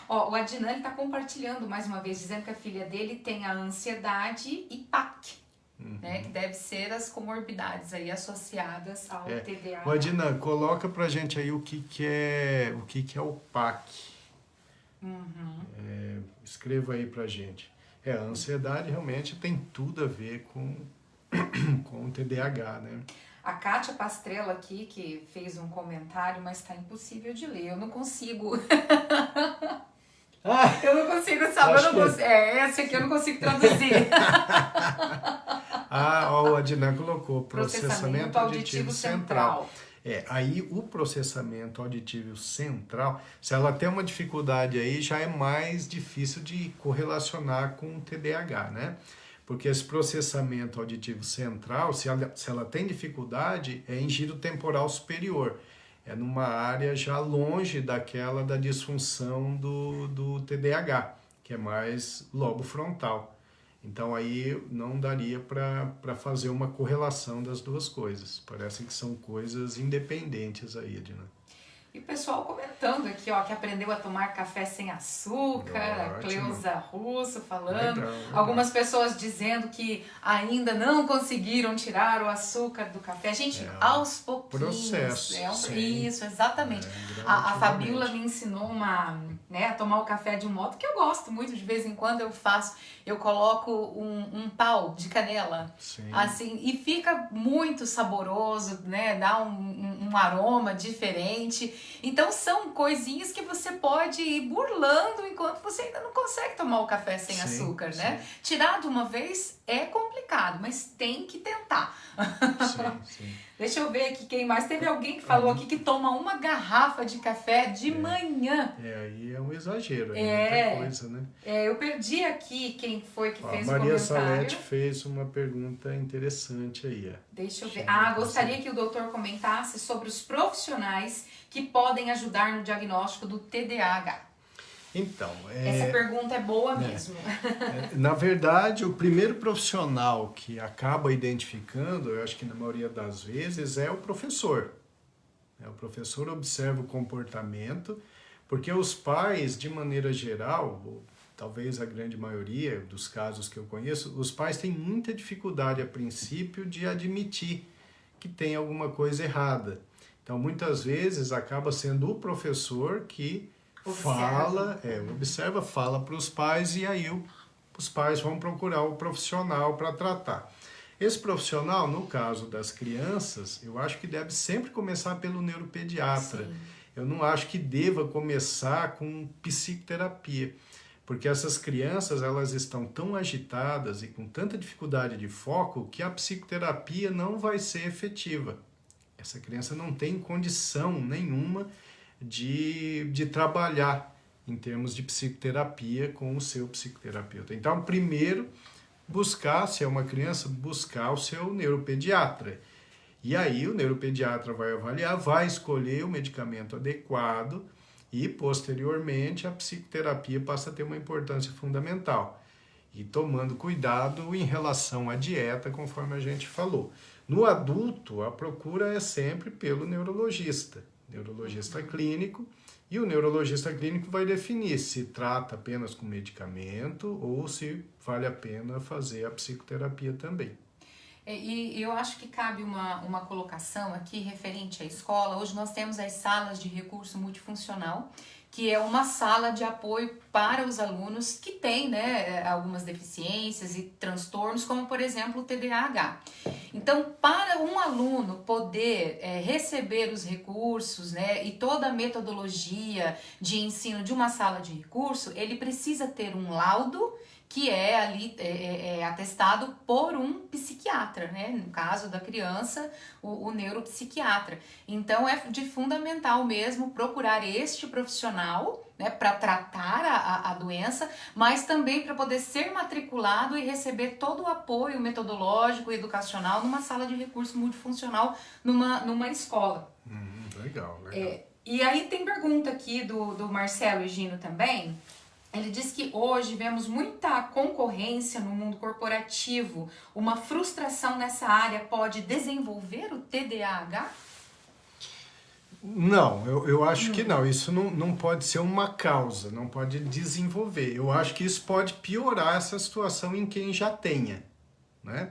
Speaker 1: O Adnan está compartilhando mais uma vez, dizendo que a filha dele tem a ansiedade e PAC, né? Que deve ser as comorbidades aí associadas ao TDAH.
Speaker 2: O Adnan, coloca pra gente aí o que é o PAC. Escreva aí pra gente. A ansiedade realmente tem tudo a ver com o TDAH, né?
Speaker 1: A Kátia Pastrella aqui, que fez um comentário, mas está impossível de ler. Eu não consigo. Eu não consigo saber. Esse aqui eu não consigo traduzir.
Speaker 2: O Adnan colocou processamento auditivo central. Aí o processamento auditivo central, se ela tem uma dificuldade aí, já é mais difícil de correlacionar com o TDAH, né? Porque esse processamento auditivo central, se ela tem dificuldade, é em giro temporal superior. É numa área já longe daquela da disfunção do TDAH, que é mais lobo frontal. Então aí não daria para fazer uma correlação das duas coisas. Parece que são coisas independentes aí, Adnan.
Speaker 1: E o pessoal comentando aqui, que aprendeu a tomar café sem açúcar, a Cleusa Russo falando. Legal. Algumas pessoas dizendo que ainda não conseguiram tirar o açúcar do café. Gente, aos pouquinhos.
Speaker 2: Processo.
Speaker 1: Isso, exatamente. A Fabíola me ensinou a tomar o café de um modo que eu gosto muito, de vez em quando eu faço. Eu coloco um pau de canela, assim, e fica muito saboroso, né? Dá um aroma diferente. Então são coisinhas que você pode ir burlando enquanto você ainda não consegue tomar o café sem açúcar, né? Tirar de uma vez é complicado, mas tem que tentar.
Speaker 2: Sim.
Speaker 1: Deixa eu ver aqui quem mais. Teve alguém que falou aqui que toma uma garrafa de café de manhã.
Speaker 2: Aí é um exagero, é muita coisa, né?
Speaker 1: Eu perdi aqui quem foi que fez o comentário.
Speaker 2: Maria Salete fez uma pergunta interessante aí.
Speaker 1: Deixa eu ver. Gostaria que o doutor comentasse sobre os profissionais que podem ajudar no diagnóstico do TDAH.
Speaker 2: Então,
Speaker 1: essa pergunta é boa mesmo.
Speaker 2: Na verdade, o primeiro profissional que acaba identificando, eu acho que na maioria das vezes, é o professor. O professor observa o comportamento, porque os pais, de maneira geral, ou talvez a grande maioria dos casos que eu conheço, os pais têm muita dificuldade, a princípio, de admitir que tem alguma coisa errada. Então, muitas vezes, acaba sendo o professor que observa, fala para os pais e aí os pais vão procurar o profissional para tratar. Esse profissional, no caso das crianças, eu acho que deve sempre começar pelo neuropediatra. Sim. Eu não acho que deva começar com psicoterapia, porque essas crianças elas estão tão agitadas e com tanta dificuldade de foco que a psicoterapia não vai ser efetiva. Essa criança não tem condição nenhuma de trabalhar em termos de psicoterapia com o seu psicoterapeuta. Então, primeiro, buscar, se é uma criança, buscar o seu neuropediatra. E aí o neuropediatra vai avaliar, vai escolher o medicamento adequado e, posteriormente, a psicoterapia passa a ter uma importância fundamental. E tomando cuidado em relação à dieta, conforme a gente falou. No adulto, a procura é sempre pelo neurologista clínico, e o neurologista clínico vai definir se trata apenas com medicamento ou se vale a pena fazer a psicoterapia também.
Speaker 1: E eu acho que cabe uma colocação aqui referente à escola. Hoje nós temos as salas de recurso multifuncional, que é uma sala de apoio para os alunos que têm, né, algumas deficiências e transtornos, como por exemplo o TDAH. Então, para um aluno poder receber os recursos, né, e toda a metodologia de ensino de uma sala de recurso, ele precisa ter um laudo que é ali atestado por um psiquiatra, né? No caso da criança, o neuropsiquiatra. Então é de fundamental mesmo procurar este profissional, né, para tratar a doença, mas também para poder ser matriculado e receber todo o apoio metodológico e educacional numa sala de recurso multifuncional, numa escola.
Speaker 2: Legal.
Speaker 1: E aí tem pergunta aqui do Marcelo Egino também. Ele diz que hoje vemos muita concorrência no mundo corporativo. Uma frustração nessa área pode desenvolver o TDAH?
Speaker 2: Não, eu acho que não. Isso não pode ser uma causa, não pode desenvolver. Eu acho que isso pode piorar essa situação em quem já tenha, né?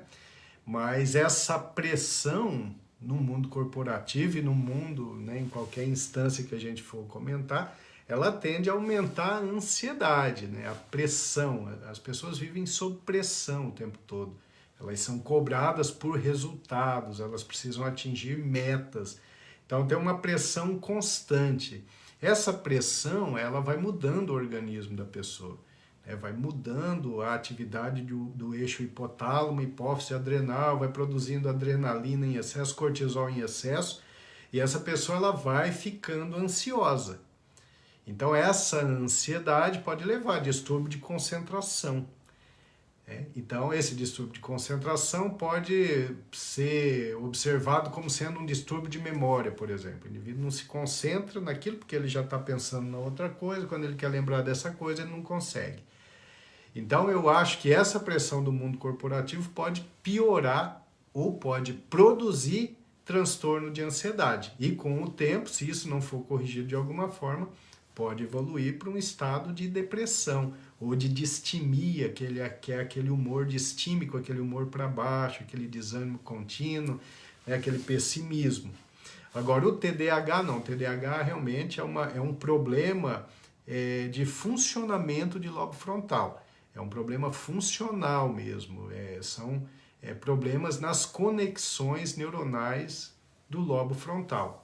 Speaker 2: Mas essa pressão no mundo corporativo e no mundo, né, em qualquer instância que a gente for comentar, ela tende a aumentar a ansiedade, né? A pressão. As pessoas vivem sob pressão o tempo todo. Elas são cobradas por resultados, elas precisam atingir metas. Então tem uma pressão constante. Essa pressão ela vai mudando o organismo da pessoa, né? Vai mudando a atividade do eixo hipotálamo, hipófise adrenal, vai produzindo adrenalina em excesso, cortisol em excesso, e essa pessoa ela vai ficando ansiosa. Então essa ansiedade pode levar a distúrbio de concentração. Então esse distúrbio de concentração pode ser observado como sendo um distúrbio de memória, por exemplo. O indivíduo não se concentra naquilo porque ele já está pensando na outra coisa, quando ele quer lembrar dessa coisa ele não consegue. Então eu acho que essa pressão do mundo corporativo pode piorar ou pode produzir transtorno de ansiedade. E com o tempo, se isso não for corrigido de alguma forma, pode evoluir para um estado de depressão ou de distimia, que é aquele humor distímico, aquele humor para baixo, aquele desânimo contínuo, aquele pessimismo. Agora, o TDAH não. O TDAH realmente é um problema de funcionamento de lobo frontal. É um problema funcional mesmo. São problemas nas conexões neuronais do lobo frontal.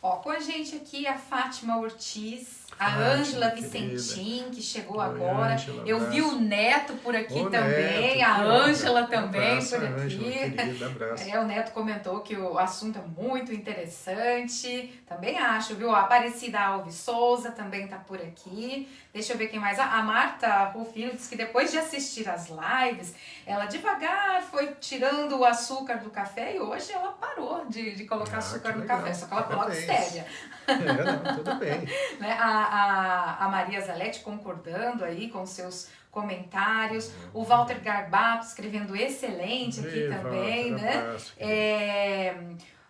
Speaker 1: Com a gente aqui a Fátima Ortiz, a Ângela Vicentim, que chegou agora. Angela, eu vi o Neto por aqui também, Neto, a Ângela também
Speaker 2: abraço,
Speaker 1: por aqui.
Speaker 2: Ângela, querida, abraço.
Speaker 1: O Neto comentou que o assunto é muito interessante. Também acho, viu? A Aparecida Alves Souza também tá por aqui. Deixa eu ver quem mais. A Marta Rufino disse que depois de assistir as lives, ela devagar foi tirando o açúcar do café e hoje ela parou de colocar açúcar no café. Só que ela coloca séria.
Speaker 2: Não, tudo bem.
Speaker 1: Né? A Maria Zalete concordando aí com seus comentários. O Walter Garbato escrevendo excelente aqui também, Walter, né? Abraço,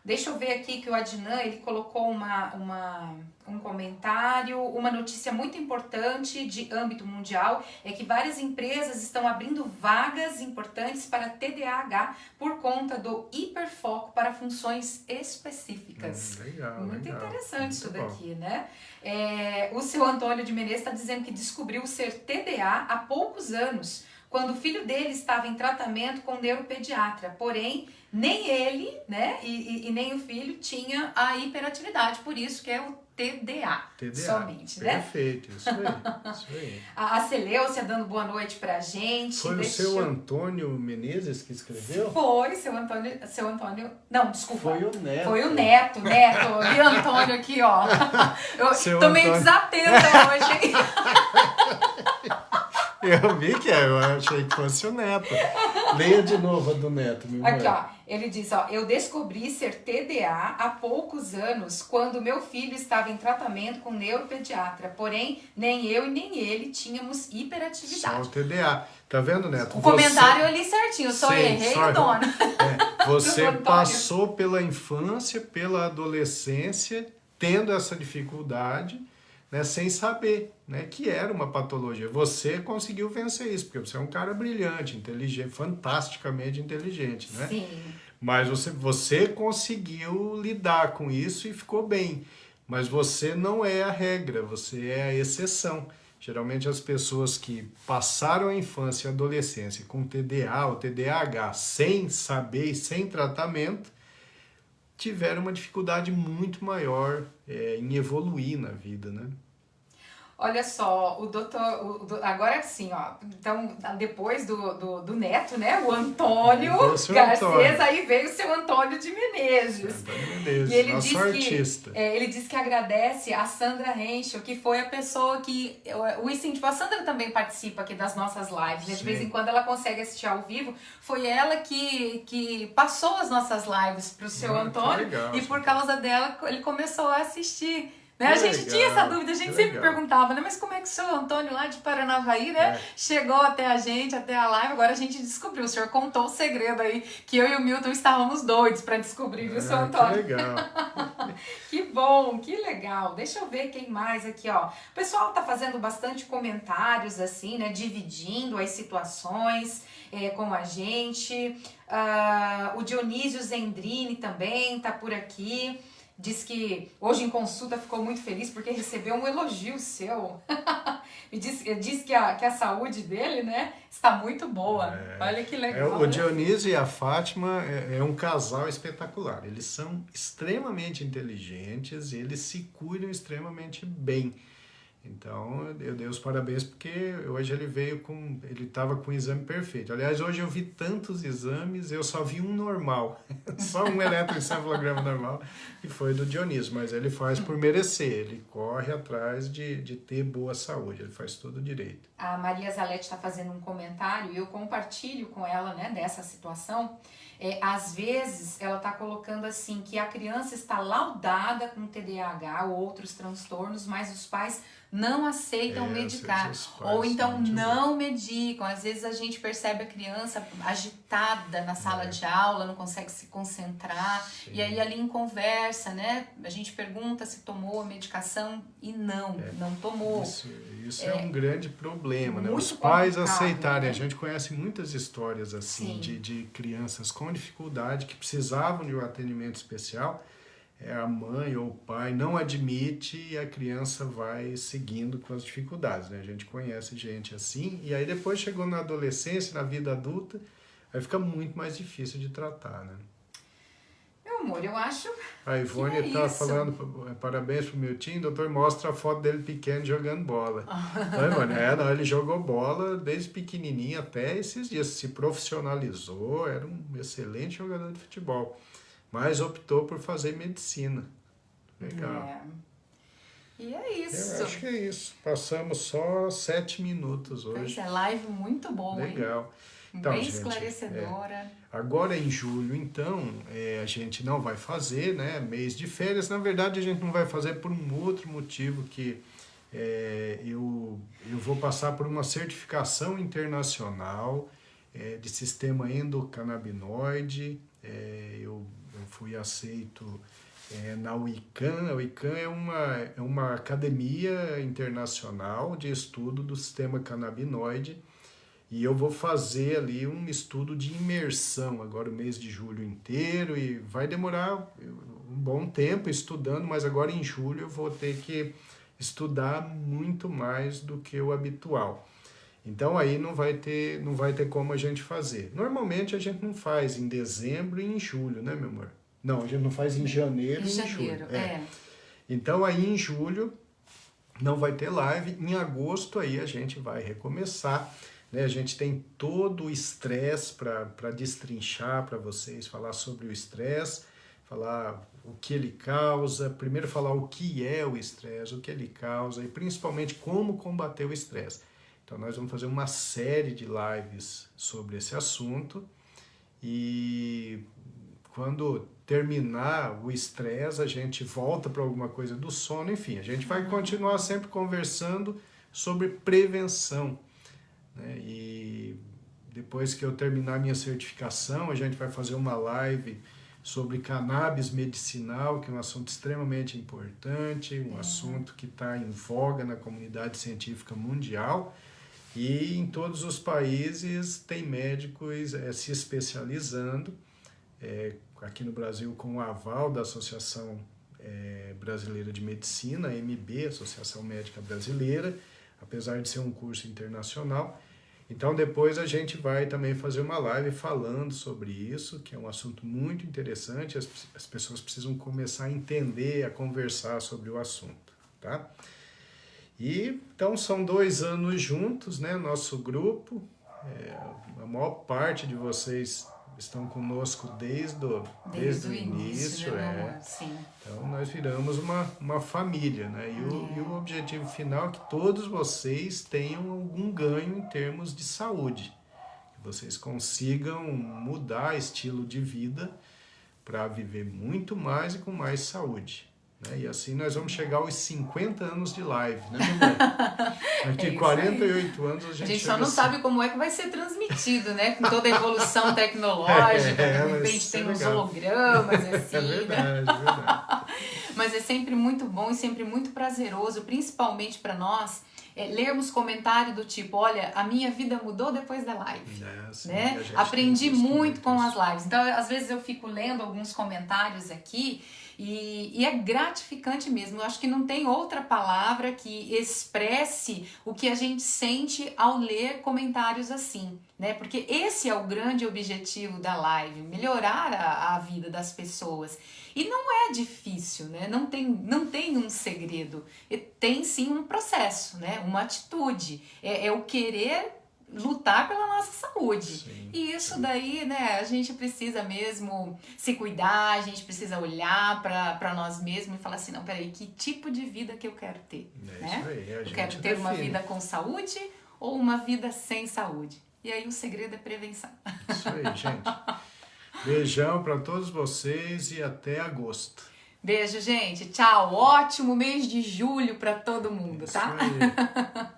Speaker 1: deixa eu ver aqui que o Adnan, ele colocou um comentário, uma notícia muito importante de âmbito mundial é que várias empresas estão abrindo vagas importantes para TDAH por conta do hiperfoco para funções específicas.
Speaker 2: Legal,
Speaker 1: muito
Speaker 2: legal.
Speaker 1: Interessante
Speaker 2: Muito
Speaker 1: isso
Speaker 2: bom.
Speaker 1: daqui, né? O seu Antônio de Menezes está dizendo que descobriu ser TDA há poucos anos, quando o filho dele estava em tratamento com neuropediatra, porém nem ele, né, e nem o filho tinha a hiperatividade, por isso que é o TDA somente, né?
Speaker 2: Perfeito, isso aí.
Speaker 1: A Celeucia dando boa noite pra gente.
Speaker 2: Foi o seu Antônio Menezes que escreveu?
Speaker 1: Foi, seu Antônio... Não, desculpa.
Speaker 2: Foi o Neto.
Speaker 1: Foi o Neto. Vi o Antônio aqui, ó. Eu tô meio desatenta hoje, hein?
Speaker 2: Eu vi que eu achei que fosse o Neto. Leia de novo a do Neto, meu
Speaker 1: Aqui, ó. Ele diz, ó, eu descobri ser TDA há poucos anos, quando meu filho estava em tratamento com neuropediatra. Porém, nem eu e nem ele tínhamos hiperatividade.
Speaker 2: Só o TDA. Tá vendo, Neto?
Speaker 1: O comentário eu li certinho, só errei o dono.
Speaker 2: Você passou pela infância, pela adolescência, tendo essa dificuldade, né, sem saber, né, que era uma patologia. Você conseguiu vencer isso, porque você é um cara brilhante, inteligente, fantasticamente inteligente, né?
Speaker 1: Sim.
Speaker 2: Mas você conseguiu lidar com isso e ficou bem. Mas você não é a regra, você é a exceção. Geralmente as pessoas que passaram a infância e a adolescência com TDA ou TDAH sem saber e sem tratamento, tiveram uma dificuldade muito maior em evoluir na vida, né?
Speaker 1: Olha só, agora sim, ó, então depois do Neto, né, o Antônio Garcês, aí veio o seu Antônio de Menezes.
Speaker 2: Antônio Menezes,
Speaker 1: e ele
Speaker 2: nosso artista.
Speaker 1: Ele disse que agradece a Sandra Henschel, que foi a pessoa que o incentivou. A Sandra também participa aqui das nossas lives, né? De vez em quando ela consegue assistir ao vivo. Foi ela que passou as nossas lives para o seu Antônio, legal, e por causa dela ele começou a assistir. Né? A gente tinha essa dúvida, a gente sempre perguntava, né? Mas como é que o seu Antônio lá de Paranavaí, né, chegou até a gente, até a live? Agora a gente descobriu, o senhor contou o segredo aí, que eu e o Milton estávamos doidos para descobrir, viu, seu Antônio?
Speaker 2: Que legal.
Speaker 1: Que bom, que legal. Deixa eu ver quem mais aqui, ó. O pessoal tá fazendo bastante comentários, assim, né, dividindo as situações com a gente. O Dionísio Zendrini também tá por aqui. Diz que hoje em consulta ficou muito feliz porque recebeu um elogio seu. E diz que a saúde dele, né, está muito boa. Olha que legal.
Speaker 2: O Dionísio e a Fátima é um casal espetacular. Eles são extremamente inteligentes e eles se cuidam extremamente bem. Então, eu dei os parabéns porque hoje ele estava com o exame perfeito. Aliás, hoje eu vi tantos exames, eu só vi um normal, só um eletroencefalograma normal, e foi do Dionísio, mas ele faz por merecer, ele corre atrás de ter boa saúde, ele faz tudo direito.
Speaker 1: A Maria Zalete está fazendo um comentário e eu compartilho com ela, né, dessa situação. Às vezes ela está colocando assim que a criança está laudada com TDAH ou outros transtornos, mas os pais não aceitam medicar, ou então não medicam. Às vezes a gente percebe a criança agitada na sala de aula, não consegue se concentrar, e aí ali em conversa, né, a gente pergunta se tomou a medicação e não tomou.
Speaker 2: Isso é um grande problema, né? Os pais aceitarem, né? A gente conhece muitas histórias assim de crianças com dificuldade que precisavam de um atendimento especial. A mãe ou o pai não admite e a criança vai seguindo com as dificuldades, né? A gente conhece gente assim, e aí depois chegou na adolescência, na vida adulta, aí fica muito mais difícil de tratar, né?
Speaker 1: Meu amor, eu acho.
Speaker 2: A Ivone está falando, parabéns pro meu time, doutor, mostra a foto dele pequeno jogando bola. Não, Ivone? Ele jogou bola desde pequenininho até esses dias, se profissionalizou, era um excelente jogador de futebol. Mas optou por fazer medicina. Legal.
Speaker 1: E é isso.
Speaker 2: Eu acho que é isso. Passamos só 7 minutos hoje.
Speaker 1: Pois é, live muito boa,
Speaker 2: legal.
Speaker 1: Hein?
Speaker 2: Então,
Speaker 1: bem
Speaker 2: gente,
Speaker 1: esclarecedora.
Speaker 2: Agora em julho, então, a gente não vai fazer, né? Mês de férias. Na verdade, a gente não vai fazer por um outro motivo que eu vou passar por uma certificação internacional de sistema endocannabinoide. Eu fui aceito na UICAN. A UICAN é uma academia internacional de estudo do sistema canabinoide. E eu vou fazer ali um estudo de imersão agora o mês de julho inteiro e vai demorar um bom tempo estudando, mas agora em julho eu vou ter que estudar muito mais do que o habitual. Então aí não vai ter como a gente fazer. Normalmente a gente não faz em dezembro e em julho, né, meu amor? Não, a gente não faz em janeiro e em julho. Então aí em julho não vai ter live, em agosto aí a gente vai recomeçar. A gente tem todo o estresse para destrinchar para vocês, falar sobre o estresse, falar o que ele causa, primeiro falar o que é o estresse, o que ele causa e principalmente como combater o estresse. Então nós vamos fazer uma série de lives sobre esse assunto e quando terminar o estresse a gente volta para alguma coisa do sono, enfim, a gente vai continuar sempre conversando sobre prevenção. E depois que eu terminar minha certificação, a gente vai fazer uma live sobre cannabis medicinal, que é um assunto extremamente importante, um assunto que está em voga na comunidade científica mundial. E em todos os países tem médicos se especializando, aqui no Brasil com o aval da Associação Brasileira de Medicina, a AMB, Associação Médica Brasileira, apesar de ser um curso internacional. Então depois a gente vai também fazer uma live falando sobre isso, que é um assunto muito interessante, as pessoas precisam começar a entender, a conversar sobre o assunto, tá? E então são 2 anos juntos, né, nosso grupo, a maior parte de vocês estão conosco desde o início,
Speaker 1: né, sim.
Speaker 2: Então nós viramos uma família, né? E o objetivo final é que todos vocês tenham algum ganho em termos de saúde, que vocês consigam mudar estilo de vida para viver muito mais e com mais saúde. E assim nós vamos chegar aos 50 anos de live, né, meu Daqui 48 anos a gente
Speaker 1: só não sabe como é que vai ser transmitido, né? Com toda a evolução tecnológica, de repente tem uns hologramas, assim.
Speaker 2: É verdade.
Speaker 1: Mas é sempre muito bom e sempre muito prazeroso, principalmente para nós, lermos comentário do tipo, olha, a minha vida mudou depois da live, né? Aprendi muito com as lives. Então, às vezes eu fico lendo alguns comentários aqui e é gratificante mesmo. Eu acho que não tem outra palavra que expresse o que a gente sente ao ler comentários assim, né? Porque esse é o grande objetivo da live, melhorar a vida das pessoas. E não é difícil, né? Não tem um segredo. Tem sim um processo, né? Uma atitude. É o querer lutar pela nossa saúde.
Speaker 2: Sim,
Speaker 1: e isso daí, né? A gente precisa mesmo se cuidar, a gente precisa olhar para nós mesmos e falar assim, não, peraí, que tipo de vida que eu quero ter?
Speaker 2: Isso aí,
Speaker 1: eu quero ter uma vida com saúde ou uma vida sem saúde? E aí o segredo é prevenção.
Speaker 2: Isso aí, gente. Beijão para todos vocês e até agosto.
Speaker 1: Beijo, gente. Tchau. Ótimo mês de julho para todo mundo, tá?
Speaker 2: Isso aí.